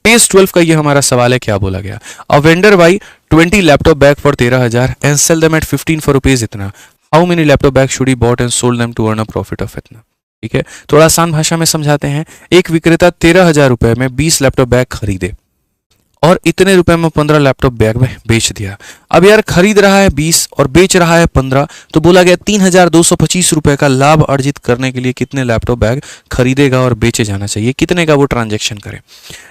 पेज 12 का ये हमारा सवाल है, क्या बोला गया, a vendor buy 20 laptop bag for 13,000 and sell them at 15 for rupees इतना, how many laptop bag should he bought and sold them to earn a profit of इतना, ठीक है। थोड़ा आसान भाषा में समझाते हैं। एक विक्रेता 13,000 रुपए में 20 लैपटॉप बैग खरीदे और इतने रुपए में 15 लैपटॉप बैग में बेच दिया। अब यार खरीद रहा है 20 और बेच रहा है 15, तो बोला गया 3,225 रुपए का लाभ अर्जित करने के लिए कितने लैपटॉप बैग खरीदेगा और बेचे जाना चाहिए, कितने का वो ट्रांजैक्शन करे।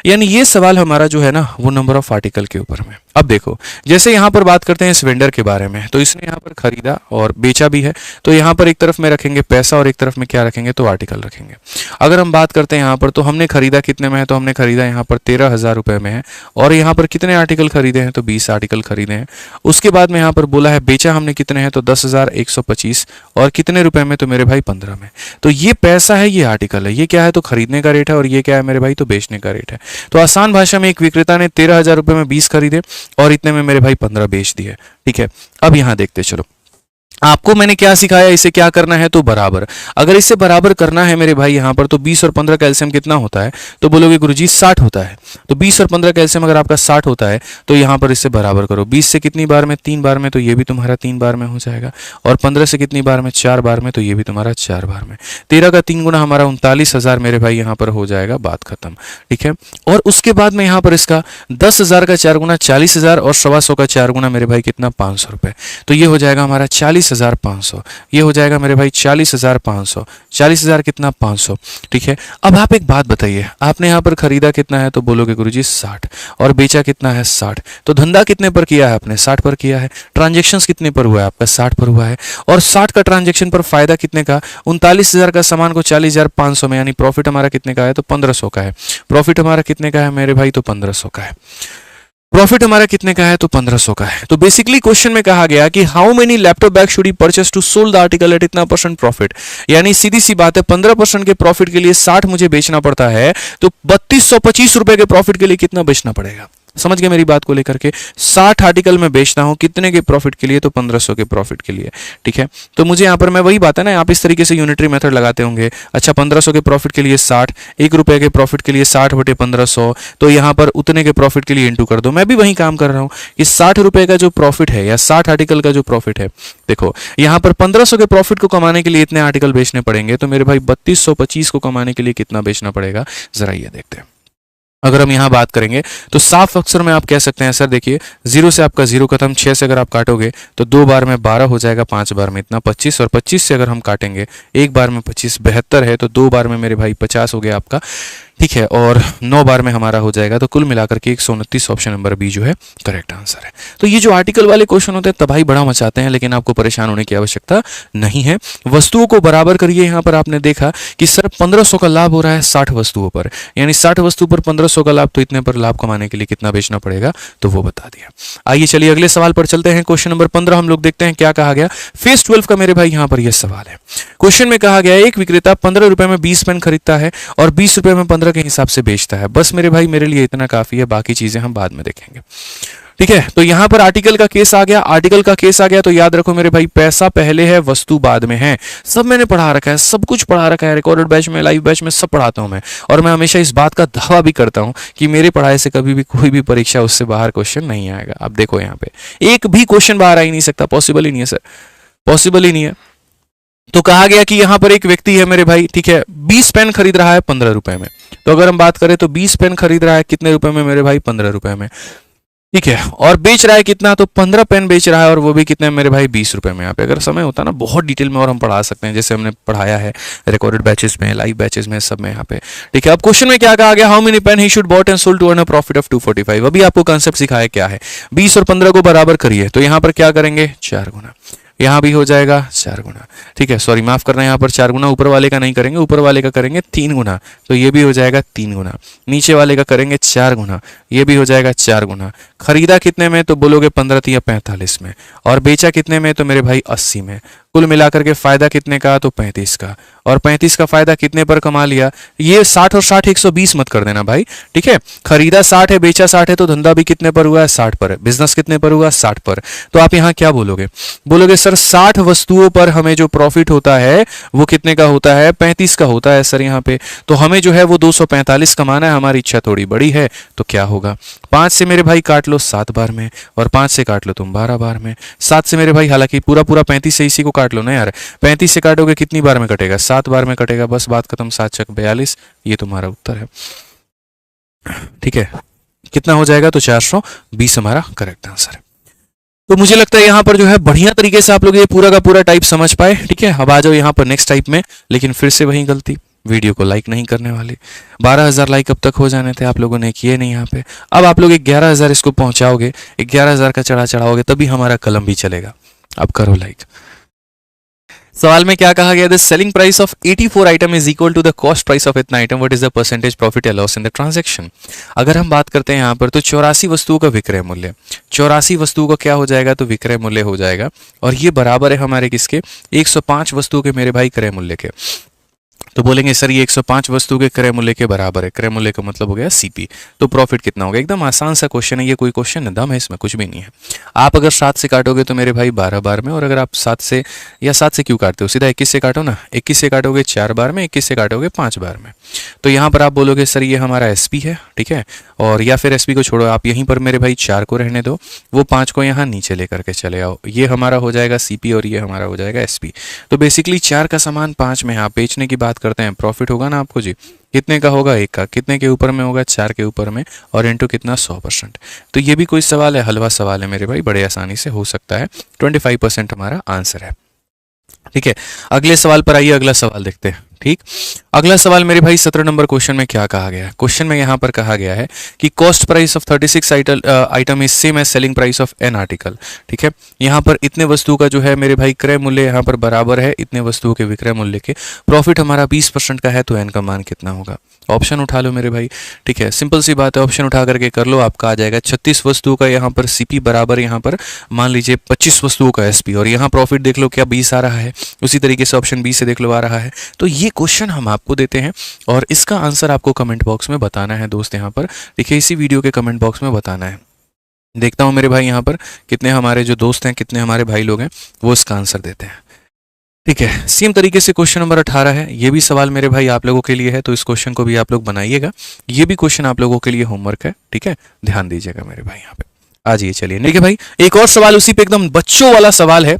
यानी ये सवाल हमारा जो है ना वो नंबर ऑफ आर्टिकल के ऊपर में। अब देखो जैसे यहाँ पर बात करते हैं इस वेंडर के बारे में, तो इसने यहाँ पर खरीदा और बेचा भी है, तो यहाँ पर एक तरफ में रखेंगे पैसा और एक तरफ में क्या रखेंगे, तो आर्टिकल रखेंगे। अगर हम बात करते हैं यहाँ पर, तो हमने खरीदा कितने में है, तो हमने खरीदा यहाँ पर 13,000 रुपए में है और यहाँ पर कितने आर्टिकल खरीदे हैं, तो 20 आर्टिकल खरीदे हैं। उसके बाद में यहाँ पर बोला है बेचा हमने कितने हैं, तो 10,125 और कितने रुपए में, तो मेरे भाई 15 में। तो ये पैसा है, ये आर्टिकल है, ये क्या है, तो खरीदने का रेट है, और ये क्या है मेरे भाई, तो बेचने का रेट है। तो आसान भाषा में एक विक्रेता ने 13,000 रुपये में 20 खरीदे और इतने में मेरे भाई 15 बेच दिए। ठीक है, अब यहाँ देखते चलो, आपको मैंने क्या सिखाया, इसे क्या करना है, तो बराबर। अगर इसे बराबर करना है मेरे भाई यहाँ पर, तो 20 और 15 का एलसीएम कितना होता है, तो बोलोगे गुरुजी 60 होता है। तो 20 और 15 का एलसीएम अगर आपका 60 होता है तो यहाँ पर इसे बराबर करो। 20 से कितनी बार में, 3 बार में, तो ये भी तुम्हारा 3 बार में हो जाएगा। और 15 से कितनी बार में, 4 बार में, तो ये भी तुम्हारा 4 बार में। 13 का 3 गुना हमारा 39,000 मेरे भाई यहाँ पर हो जाएगा, बात खत्म। ठीक है, और उसके बाद में यहाँ पर इसका 10,000 का 4 गुना 40,000 और 125 का 4 गुना मेरे भाई कितना, 500 रुपये। तो ये हो जाएगा हमारा 40,500। ये हो जाएगा मेरे भाई 40,500। 40,000 कितना, 500। ठीक है, अब आप एक बात बताइए, आपने यहाँ पर खरीदा कितना है, तो बोलोगे गुरुजी 60 और बेचा कितना है, 60। तो धंधा कितने पर किया है आपने, 60 पर किया है। ट्रांजेक्शन्स कितने पर हुआ है आपका, 60 पर हुआ है। और 60 का ट्रांजेक्शन पर फायदा कितने का, 39,000 का सामान को 40,500 में, यानी प्रॉफिट हमारा कितने का है, तो 1500 का है। प्रॉफिट हमारा कितने का है मेरे भाई, तो 1500 का है। प्रॉफिट हमारा कितने का है, तो 1500 का है। तो बेसिकली क्वेश्चन में कहा गया कि how many laptop bag should he purchase to sold the article at इतना % प्रॉफिट, यानी सीधी सी बात है 15% के प्रॉफिट के लिए 60 मुझे बेचना पड़ता है, तो 3225 रुपए के प्रॉफिट के लिए कितना बेचना पड़ेगा। समझ गए मेरी बात को लेकर के, 60 आर्टिकल में बेचता हूं कितने के प्रॉफिट के लिए, तो 1500 के प्रॉफिट के लिए। ठीक है, तो मुझे यहाँ पर मैं वही बात है ना, आप इस तरीके से यूनिटरी मेथड लगाते होंगे। अच्छा, 1500 के प्रॉफिट के लिए 60, 1 रुपए के प्रॉफिट के लिए 60 बटे 1500, तो यहाँ पर उतने के प्रॉफिट के लिए इंटू कर दो। मैं भी वही काम कर रहा हूँ कि 60 रुपए का जो प्रॉफिट है या 60 आर्टिकल का जो प्रॉफिट है, देखो यहाँ पर 1500 के प्रॉफिट को कमाने के लिए इतने आर्टिकल बेचने पड़ेंगे, तो मेरे भाई 3225 को कमाने के लिए कितना बेचना पड़ेगा, जरा ये देखते हैं। अगर हम यहाँ बात करेंगे तो साफ अक्षर में आप कह सकते हैं, सर देखिए 0 से आपका 0 खत्म, 6 से अगर आप काटोगे तो 2 बार में 12 हो जाएगा, 5 बार में इतना 25, और 25 से अगर हम काटेंगे 1 बार में 25, 72 है, तो 2 बार में मेरे भाई 50 हो गया आपका। ठीक है, और 9 बार में हमारा हो जाएगा, तो कुल मिलाकर के 129, ऑप्शन नंबर बी जो है करेक्ट आंसर है। तो ये जो आर्टिकल वाले क्वेश्चन होते हैं तबाही बड़ा मचाते हैं, लेकिन आपको परेशान होने की आवश्यकता नहीं है। वस्तुओं को बराबर करिए। यहाँ पर आपने देखा कि सर 1500 का लाभ हो रहा है 60 वस्तुओं पर, यानी 60 वस्तु पर 1500 का लाभ, तो इतने पर लाभ कमाने के लिए कितना बेचना पड़ेगा, तो वो बता दिया। आइए चलिए अगले सवाल पर चलते हैं। क्वेश्चन नंबर 15 हम लोग देखते हैं क्या कहा गया। फेज 12 का मेरे भाई यहाँ पर यह सवाल है। क्वेश्चन में कहा गया एक विक्रेता 15 रुपए में 20 पेन खरीदता है और 20 रुपए में 15 के हिसाब से बेचता है। बस मेरे भाई मेरे लिए इतना काफी है, बाकी चीजें हम बाद में देखेंगे। ठीक है, तो यहां पर आर्टिकल का केस आ गया। आर्टिकल का केस आ गया तो याद रखो मेरे भाई, पैसा पहले है, वस्तु बाद में है। सब मैंने पढ़ा रखा है, सब कुछ पढ़ा रखा है, रिकॉर्डेड बैच में, लाइव बैच में सब पढ़ाता हूं मैं। और मैं हमेशा इस बात का दावा भी करता हूं कि मेरे पढ़ाए से कभी भी कोई भी परीक्षा उससे बाहर क्वेश्चन नहीं आएगा। अब देखो यहाँ पे एक भी क्वेश्चन बाहर आ ही नहीं सकता, पॉसिबल ही नहीं है सर, पॉसिबल ही नहीं है। तो कहा गया कि यहां पर एक व्यक्ति है मेरे भाई, ठीक है, 20 पेन खरीद रहा है 15 रुपए में। तो अगर हम बात करें तो 20 पेन खरीद रहा है कितने रुपए में मेरे भाई, 15 रुपए में। ठीक है, और बेच रहा है कितना, तो 15 पेन बेच रहा है, और वो भी कितने मेरे भाई, 20 रुपए में। यहाँ पे अगर समय होता ना बहुत डिटेल में और हम पढ़ा सकते हैं, जैसे हमने पढ़ाया है रिकॉर्डेड बैचेस में, लाइव बैचेस में, सब में यहाँ पे। ठीक है, अब क्वेश्चन में क्या कहा गया, how many pen he should bought and sold to earn a profit of 245। अभी आपको कंसेप्ट सिखाया क्या है, 20 और 15 को बराबर करिए, तो यहाँ पर क्या करेंगे, 4 गुना, यहाँ भी हो जाएगा 4 गुना। ठीक है, सॉरी माफ करना है, यहाँ पर 4 गुना ऊपर वाले का नहीं करेंगे, ऊपर वाले का करेंगे 3 गुना, तो ये भी हो जाएगा 3 गुना। नीचे वाले का करेंगे 4 गुना, ये भी हो जाएगा 4 गुना। खरीदा कितने में, तो बोलोगे 15 या 45 में, और बेचा कितने में, तो मेरे भाई 80 में। कुल मिलाकर के फायदा कितने का, तो 35 का, और 35 का फायदा कितने पर कमा लिया। ये 60 और 60 120 मत कर देना भाई। ठीक है, खरीदा 60 है, बेचा 60 है, तो धंधा भी कितने पर हुआ है, 60 पर है। बिजनेस कितने पर हुआ, 60 पर। तो आप यहाँ क्या बोलोगे, बोलोगे सर 60 वस्तुओं पर हमें जो प्रॉफिट होता है वो कितने का होता है, 35 का होता है सर यहाँ पे। तो हमें जो है वो 245 कमाना है, हमारी इच्छा थोड़ी बड़ी है, तो क्या होगा, 5 से मेरे भाई काट लो 7 बार में, और 5 से काट लो तुम 12 बार में। 7 से मेरे भाई, हालांकि पूरा 35 से इसी को काट लो ना यार, 35 से काटोगे कितनी बार में कटेगा, 7 बार में कटेगा, बस बात खत्म। 7 चक 42, ये तुम्हारा उत्तर है। ठीक है, कितना हो जाएगा, तो 420 हमारा करेक्ट आंसर है। तो मुझे लगता है यहाँ पर जो है बढ़िया तरीके से आप लोग ये पूरा का पूरा टाइप समझ पाए। ठीक है, अब आ जाओ यहाँ पर नेक्स्ट टाइप में, लेकिन फिर से वही गलती, वीडियो को लाइक नहीं करने वाले। 12,000 लाइक अब तक हो जाने थे, आप लोगों ने किए नहीं यहाँ पे। अब आप लोग 11,000 इसको पहुंचाओगे, 11,000 का चढ़ाओगे, तभी हमारा कलम भी चलेगा। अब करो लाइक। सवाल में क्या कहा गया, the selling price of 84 item is equal to the cost price of इतना item, what is the percentage profit या लॉस इन द ट्रांजैक्शन। अगर हम बात करते हैं यहाँ पर तो 84 वस्तुओं का विक्रय मूल्य, 84 वस्तुओं का क्या हो जाएगा, तो विक्रय मूल्य हो जाएगा, और ये बराबर है हमारे किसके, 105 वस्तुओं के मेरे भाई क्रय मूल्य के। तो बोलेंगे सर ये 105 वस्तु के क्रय मूल्य के बराबर है, क्रय मूल्य का मतलब हो गया सीपी, तो प्रॉफिट कितना होगा। एकदम आसान सा क्वेश्चन है ये, कोई क्वेश्चन है दम है इसमें, कुछ भी नहीं है। आप अगर 7 से काटोगे तो मेरे भाई 12 बार में, और अगर आप 7 से, या 7 से क्यों काटते हो, सीधा 21 से काटो ना, 21 से काटोगे 4 बार में, 21 से काटोगे 5 बार में। तो यहाँ पर आप बोलोगे सर ये हमारा एसपी है, ठीक है, और या फिर एसपी को छोड़ो, आप यहीं पर मेरे भाई 4 को रहने दो, वो 5 को यहाँ नीचे लेकर के चले आओ, ये हमारा हो जाएगा सीपी और ये हमारा हो जाएगा एसपी। तो बेसिकली 4 का सामान 5 में आप बेचने की बात करते हैं, प्रॉफिट होगा ना आपको जी, कितने का होगा, 1 का, कितने के ऊपर में होगा, 4 के ऊपर में, और इनटू कितना, 100%। तो ये भी कोई सवाल है, हलवा सवाल है मेरे भाई, बड़े आसानी से हो सकता है, 25% हमारा आंसर है। ठीक है, अगले सवाल पर आइए, अगला सवाल देखते हैं। ठीक, अगला सवाल मेरे भाई 17 नंबर क्वेश्चन में क्या कहा गया है। क्वेश्चन में यहाँ पर कहा गया है कि cost price of 36 item is same as selling price of an article. ठीक है, यहाँ पर इतने वस्तुओं का जो है मेरे भाई क्रय मूल्य यहाँ पर बराबर है इतने वस्तुओं के विक्रय मूल्य के, प्रॉफिट हमारा 20% का है, तो एन का मान कितना होगा। ऑप्शन उठा लो मेरे भाई, ठीक है, सिंपल सी बात है, ऑप्शन उठा करके कर लो, आपका आ जाएगा 36 वस्तुओं का यहाँ पर सीपी बराबर यहाँ पर मान लीजिए 25 वस्तुओं का एसपी, और यहाँ प्रॉफिट देख लो क्या 20 आ रहा है, उसी तरीके से ऑप्शन बी से देख लो आ रहा है। तो ये क्वेश्चन हम आपको देते हैं और इसका आंसर आपको कमेंट बॉक्स में बताना है दोस्त, यहाँ पर देखिए इसी वीडियो के कमेंट बॉक्स में बताना है। देखता हूँ मेरे भाई यहाँ पर कितने हमारे जो दोस्त हैं, कितने हमारे भाई लोग हैं वो इसका आंसर देते हैं। ठीक है, सेम तरीके से क्वेश्चन नंबर 18 है, ये भी सवाल मेरे भाई आप लोगों के लिए है, तो इस क्वेश्चन को भी आप लोग बनाइएगा, ये भी क्वेश्चन आप लोगों के लिए होमवर्क है। ठीक है, ध्यान दीजिएगा मेरे भाई यहाँ पे। आ जाइए, चलिए ठीक है भाई, एक और सवाल उसी पे एकदम बच्चों वाला सवाल है,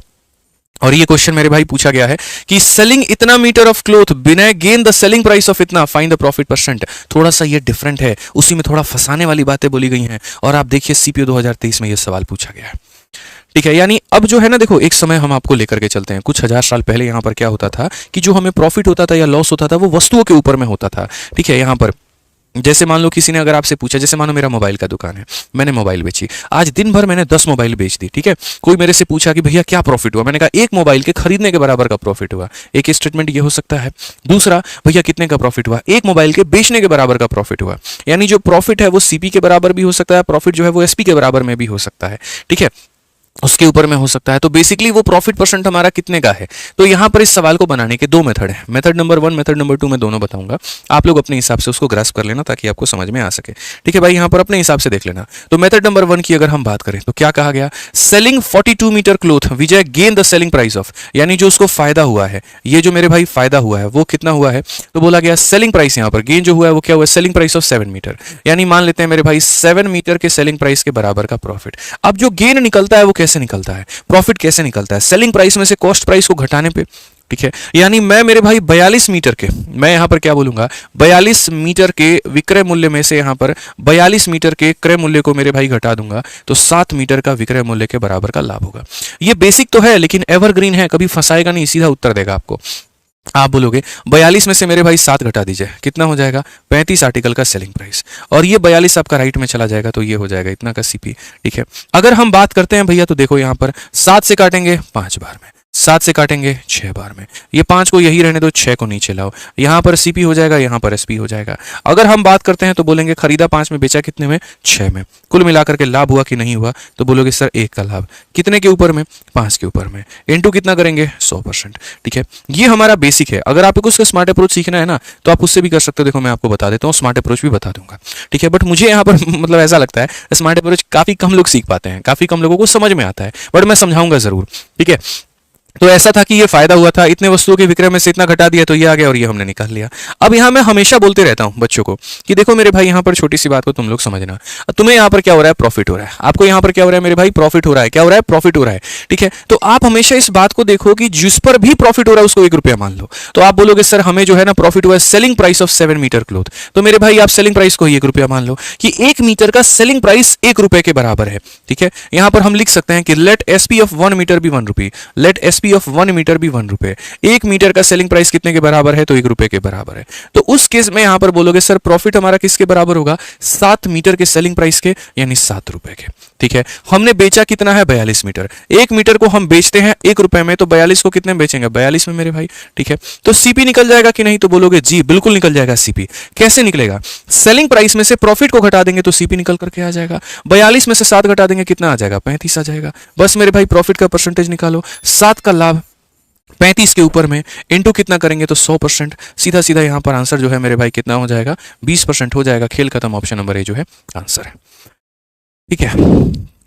और ये क्वेश्चन मेरे भाई पूछा गया है कि सेलिंग इतना मीटर ऑफ क्लोथ बिना gain the selling price of इतना, फाइंड द प्रॉफिट परसेंट। थोड़ा सा ये डिफरेंट है, उसी में थोड़ा फंसाने वाली बातें बोली गई हैं, और आप देखिए सीपीओ 2023 में ये सवाल पूछा गया है। ठीक है, यानी अब जो है ना, देखो एक समय हम आपको लेकर के चलते हैं, कुछ हजार साल पहले यहाँ पर क्या होता था कि जो हमें प्रॉफिट होता था या लॉस होता था वो वस्तुओं के ऊपर में होता था। ठीक है, यहाँ पर जैसे मान लो किसी ने अगर आपसे पूछा, जैसे मानो मेरा मोबाइल का दुकान है, मैंने मोबाइल बेची, आज दिन भर मैंने 10 मोबाइल बेच दी। ठीक है, कोई मेरे से पूछा कि भैया क्या प्रॉफिट हुआ, मैंने कहा एक मोबाइल के खरीदने के बराबर का प्रॉफिट हुआ। एक स्टेटमेंट ये हो सकता है। दूसरा, भैया कितने का प्रॉफिट हुआ, एक मोबाइल के बेचने के बराबर का प्रॉफिट हुआ। यानी जो प्रॉफिट है वो सीपी के बराबर भी हो सकता है, प्रॉफिट जो है वो एसपी के बराबर में भी हो सकता है। ठीक है, उसके ऊपर में हो सकता है। तो बेसिकली वो प्रॉफिट परसेंट हमारा कितने का है। तो यहां पर इस सवाल को बनाने के 2 मेथड हैं, मेथड नंबर 1, मेथड नंबर 2 मैं दोनों बताऊंगा, आप लोग अपने हिसाब से उसको ग्रास्प कर लेना ताकि आपको समझ में आ सके। ठीक है भाई, यहां पर अपने हिसाब से देख लेना। तो मेथड नंबर 1 की अगर हम बात करें तो क्या कहा गया, selling 42 metre cloth Vijay gain the selling price of, यानी जो उसको फायदा हुआ है, ये जो मेरे भाई फायदा हुआ है वो कितना हुआ है, तो बोला गया सेलिंग प्राइस, यहां पर गेन जो हुआ है वो क्या हुआ, सेलिंग प्राइस ऑफ 7 मीटर, यानी मान लेते हैं मेरे भाई 7 मीटर के सेलिंग प्राइस के बराबर का प्रॉफिट। अब जो गेन निकलता है वो कैसे निकलता है, प्रॉफिट कैसे निकलता है, सेलिंग प्राइस में से कॉस्ट प्राइस को घटाने पे। ठीक है, यानी मैं मेरे भाई 42 मीटर के, मैं यहां पर क्या बोलूंगा, 42 मीटर के विक्रय मूल्य में से यहां पर 42 मीटर के क्रय मूल्य को मेरे भाई घटा दूंगा तो 7 मीटर का विक्रय मूल्य के बराबर का लाभ होगा। ये बेसिक तो है लेकिन एवरग्रीन है, कभी फंसाएगा नहीं, सीधा उत्तर देगा आपको। आप बोलोगे 42 में से मेरे भाई 7 घटा दीजिए, कितना हो जाएगा, 35 आर्टिकल का सेलिंग प्राइस, और ये 42 आपका राइट में चला जाएगा तो ये हो जाएगा इतना का सीपी। ठीक है, अगर हम बात करते हैं भैया तो देखो यहां पर 7 से काटेंगे 5 बार में, 7 से काटेंगे 6 बार में, ये 5 को यही रहने दो, 6 को नीचे लाओ, यहां पर सीपी हो जाएगा, यहां पर एसपी हो जाएगा। अगर हम बात करते हैं तो बोलेंगे खरीदा 5 में, बेचा कितने में, 6 में, कुल मिलाकर के लाभ हुआ कि नहीं हुआ, तो बोलोगे सर 1 का लाभ, कितने के ऊपर में, 5 के ऊपर में, इनटू कितना करेंगे, 100%। ठीक है, ये हमारा बेसिक है। अगर आपको उसका स्मार्ट अप्रोच सीखना है ना तो आप उससे भी कर सकते हो, देखो मैं आपको बता देता हूँ, स्मार्ट अप्रोच भी बता दूंगा। ठीक है, बट मुझे यहाँ पर मतलब ऐसा लगता है स्मार्ट अप्रोच काफी कम लोग सीख पाते हैं, काफी कम लोगों को समझ में आता है, बट मैं समझाऊंगा जरूर। ठीक है, तो ऐसा था कि ये फायदा हुआ था, इतने वस्तुओं के विक्रय में से इतना घटा दिया तो ये आ गया और ये हमने निकाल लिया। अब यहाँ मैं हमेशा बोलते रहता हूँ बच्चों को कि देखो मेरे भाई यहाँ पर छोटी सी बात को तुम लोग समझना, तुम्हें यहाँ पर क्या हो रहा है, प्रॉफिट हो रहा है, आपको यहाँ पर क्या हो रहा है मेरे भाई, प्रॉफिट हो रहा है, क्या हो रहा है, प्रॉफिट हो रहा है। ठीक है, तो आप हमेशा इस बात को देखो कि जिस पर भी प्रॉफिट हो रहा है उसको 1 रुपया मान लो। तो आप बोलोगे सर हमें जो है ना प्रॉफिट हुआ है selling price of 7 metre cloth, तो मेरे भाई आप सेलिंग प्राइस को 1 रुपया मान लो कि 1 मीटर का सेलिंग प्राइस 1 रुपए के बराबर है। ठीक है, यहाँ पर हम लिख सकते हैं कि लेट एसपी ऑफ 1 मीटर भी 1 रुपी, लेट एसपी ऑफ 1 मीटर भी 1 रुपए। 1 मीटर का सेलिंग प्राइस कितने के बराबर है? तो 1 रुपए के बराबर है। तो उस केस में यहां पर बोलोगे सर प्रॉफिट हमारा किसके बराबर होगा? 7 मीटर के सेलिंग प्राइस के, यानी 7 रुपए के। ठीक है, हमने बेचा कितना है? 42 मीटर। 1 मीटर को हम बेचते हैं 1 रुपए में, तो 42 को कितने में बेचेंगे? 42 में मेरे भाई। ठीक है, तो सीपी निकल जाएगा कि नहीं? तो बोलोगे जी बिल्कुल निकल जाएगा सीपी। कैसे निकलेगा? सेलिंग प्राइस में से प्रॉफिट को घटा देंगे तो सीपी निकल करके आ जाएगा। 42 में से 7 घटा देंगे, कितना आ जाएगा? 35 आ जाएगा। बस मेरे भाई प्रॉफिट का परसेंटेज निकालो। 7 का लाभ 35 के ऊपर में इंटू कितना करेंगे? तो 100%। सीधा सीधा यहां पर आंसर जो है मेरे भाई कितना हो जाएगा? 20% हो जाएगा। खेल खत्म, ऑप्शन नंबर ए जो है आंसर है। ठीक है,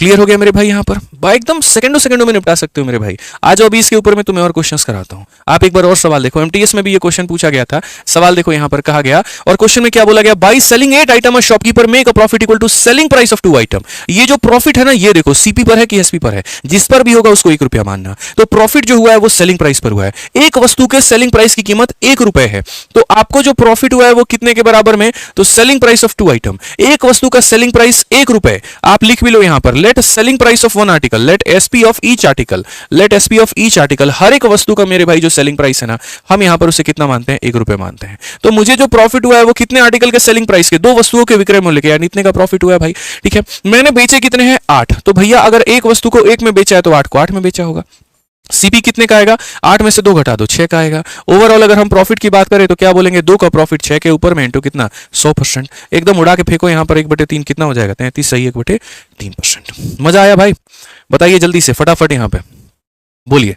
क्लियर हो गया मेरे भाई? यहां पर एकदम सेकंडों में निपटा सकते हो मेरे भाई। आज अभी इसके ऊपर में तुम्हें और क्वेश्चंस कराता हूं। आप एक बार और सवाल देखो, एमटीएस में भी ये क्वेश्चन पूछा गया था। सवाल देखो यहां पर कहा गया, और क्वेश्चन में क्या बोला गया? By selling 8 item shopkeeper make a profit equal to selling price of 2 item. ये जो प्रॉफिट है ना, ये देखो सीपी पर है कि एसपी पर है? जिस पर भी होगा उसको 1 रुपया मानना। तो प्रॉफिट जो हुआ है वो सेलिंग प्राइस पर हुआ है। एक वस्तु के सेलिंग प्राइस की कीमत 1 रुपए है, तो आपको जो प्रॉफिट हुआ है वो कितने के बराबर में? तो सेलिंग प्राइस ऑफ 2 आइटम। एक वस्तु का सेलिंग प्राइस 1 रुपए। आप लिख भी लो यहां पर, let selling price of 1 article, let SP of each article, let SP of each article. हर एक वस्तु का मेरे भाई जो सेलिंग प्राइस है ना, हम यहां पर उसे कितना मानते हैं? 1 रुपए मानते हैं। तो मुझे जो प्रॉफिट हुआ है वो कितने आर्टिकल के सेलिंग प्राइस के? 2 वस्तुओं के विक्रय मूल्य के, यानी इतने का प्रॉफिट हुआ है भाई। ठीक है, मैंने बेचे कितने हैं? 8। तो भैया अगर एक वस्तु को 1 में बेचा है तो 8 को 8 में बेचा होगा। सीपी कितने का आएगा? 8 में से 2 घटा दो, 6 का आएगा। ओवरऑल अगर हम प्रॉफिट की बात करें तो क्या बोलेंगे? 2 का प्रॉफिट 6 के ऊपर में इंटू कितना? 100%। एकदम उड़ा के फेंको यहां पर, 1/3 कितना हो जाएगा? 33 सही, 1/3%। मजा आया भाई? बताइए जल्दी से फटाफट यहां पे बोलिए।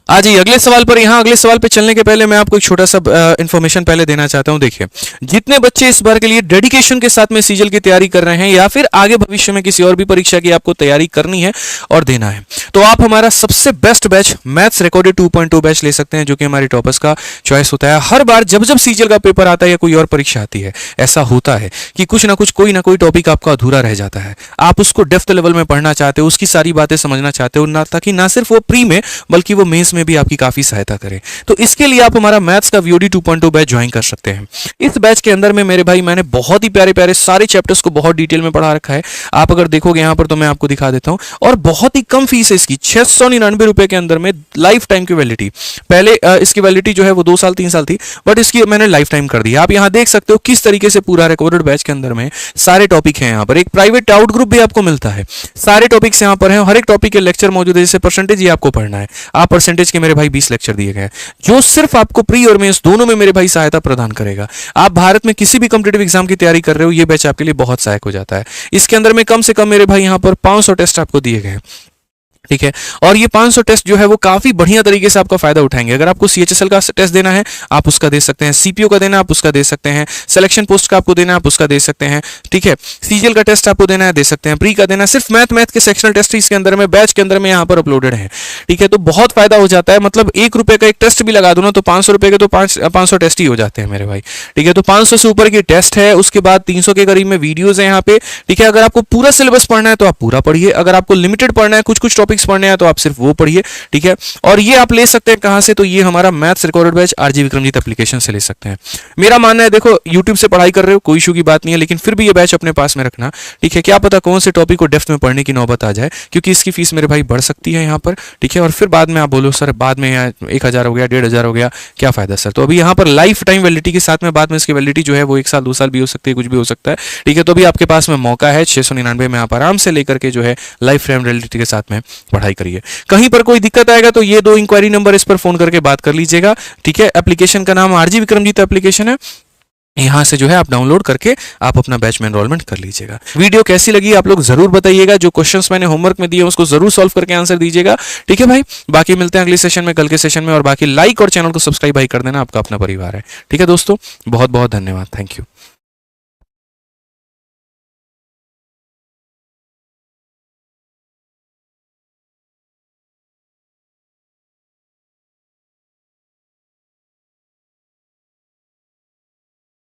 आ जाइए अगले सवाल पर। यहां अगले सवाल पे चलने के पहले मैं आपको एक छोटा सा इंफॉर्मेशन पहले देना चाहता हूं। देखिए, जितने बच्चे इस बार के लिए डेडिकेशन के साथ में सीजल की तैयारी कर रहे हैं, या फिर आगे भविष्य में किसी और भी परीक्षा की आपको तैयारी करनी है और देना है, तो आप हमारा सबसे best batch maths recorded 2.2 batch ले सकते हैं, जो कि हमारे टॉपर्स का चॉइस होता है। हर बार जब जब सीजल का पेपर आता है या कोई और परीक्षा आती है, ऐसा होता है कि कुछ ना कुछ कोई ना कोई टॉपिक आपका अधूरा रह जाता है। आप उसको डेप्थ लेवल में पढ़ना चाहते हो, उसकी सारी बातें समझना चाहते हो, ना ताकि ना सिर्फ वो प्री में बल्कि वो मेंस में भी आपकी काफी सहायता करें। तो इसके लिए आप हमारा मैथ्स का वीओडी 2.2 बैच ज्वाइन कर सकते हैं। इस बैच के अंदर में मेरे भाई मैंने बहुत ही प्यारे प्यारे सारे चैप्टर्स को बहुत डिटेल में पढ़ा रखा है। आप अगर देखोगे यहां पर तो मैं आपको दिखा देता हूं, और बहुत ही कम फीस है इसकी, 699 रुपए के अंदर में लाइफ टाइम की वैलिडिटी। पहले इसकी वैलिडिटी जो है वो 2 साल 3 साल थी, बट इसकी मैंने लाइफ टाइम कर दी। आप यहां देख सकते हो किस तरीके से पूरा रिकॉर्डेड बैच के अंदर में सारे टॉपिक हैं। यहां पर एक प्राइवेट डाउट ग्रुप भी आपको मिलता है। सारे टॉपिक्स यहां पर हैं, हर एक टॉपिक के लेक्चर मौजूद है। जैसे परसेंटेज ही आपको पढ़ना है, आप परसेंटेज के मेरे भाई 20 लेक्चर दिए गए हैं, जो सिर्फ आपको प्री और मेंस दोनों में मेरे भाई सहायता प्रदान करेगा। आप भारत में किसी भी कॉम्पिटिटिव एग्जाम की तैयारी कर रहे हो, ये बैच आपके लिए बहुत सहायक हो जाता है। इसके अंदर में कम से कम मेरे भाई यहां पर 500 टेस्ट आपको दिए गए हैं। ठीक है, और ये 500 टेस्ट जो है वो काफी बढ़िया तरीके से आपका फायदा उठाएंगे। अगर आपको सीएचएसएल का टेस्ट देना है आप उसका दे सकते हैं, सीपीओ का देना है आप उसका दे सकते हैं, सिलेक्शन पोस्ट का आपको देना है आप उसका दे सकते हैं। ठीक है, सीजीएल का टेस्ट आपको देना है दे सकते हैं, प्री का देना है। सिर्फ मैथ के सेक्शनल टेस्ट इसके अंदर में बैच के अंदर में यहाँ पर अपलोडेड है। ठीक है, तो बहुत फायदा हो जाता है। मतलब 1 रुपए का एक टेस्ट भी लगा दो ना तो 500 रुपए के तो 500 टेस्ट ही हो जाते हैं मेरे भाई। ठीक है, तो 500 से ऊपर की टेस्ट है, उसके बाद 300 के करीब में वीडियोज है यहाँ पे। ठीक है, अगर आपको पूरा सिलेबस पढ़ना है तो आप पूरा पढ़िए, अगर आपको लिमिटेड पढ़ना है, कुछ कुछ टॉपिक्स पढ़ने हैं तो आप सिर्फ वो पढ़िए। ठीक है, और ये आप ले सकते हैं कहां से? तो ये हमारा maths recorded batch RG Vikramjeet application से ले सकते हैं। मेरा मानना है, देखो यूट्यूब से पढ़ाई कर रहे हो कोई इशू की बात नहीं है, लेकिन फिर भी ये बैच अपने पास में रखना। ठीक है, क्या पता कौन से टॉपिक को डेप्थ में पढ़ने की नौबत आ जाए, क्योंकि इसकी फीस मेरे भाई बढ़ सकती है यहाँ पर। ठीक है, और फिर बाद में आप बोलो सर बाद में 1000 हो गया 1500 हो गया, क्या फायदा सर? तो अभी यहाँ पर लाइफ टाइम वैलिडिटी के साथ में बाद में इसकी वैलिडिटी जो है वो 1 साल 2 साल भी हो सकती है, कुछ भी हो सकता है। ठीक है, तो अभी आपके पास में मौका है 699 में आप आराम से लेकर के जो है लाइफ टाइम वैलिडिटी के साथ में पढ़ाई करिए। कहीं पर कोई दिक्कत आएगा तो ये 2 इंक्वायरी नंबर इस पर फोन करके बात कर लीजिएगा। ठीक है, एप्लीकेशन का नाम आरजी विक्रमजीत एप्लीकेशन है, यहां से जो है आप डाउनलोड करके आप अपना बैच में एनरोलमेंट कर लीजिएगा। वीडियो कैसी लगी आप लोग जरूर बताइएगा, जो क्वेश्चंस मैंने होमवर्क में दिए उसको जरूर सॉल्व करके आंसर दीजिएगा। ठीक है भाई, बाकी मिलते हैं अगले सेशन में, कल के सेशन में, और बाकी लाइक और चैनल को सब्सक्राइब भाई कर देना, आपका अपना परिवार है। ठीक है दोस्तों, बहुत बहुत धन्यवाद, थैंक यू।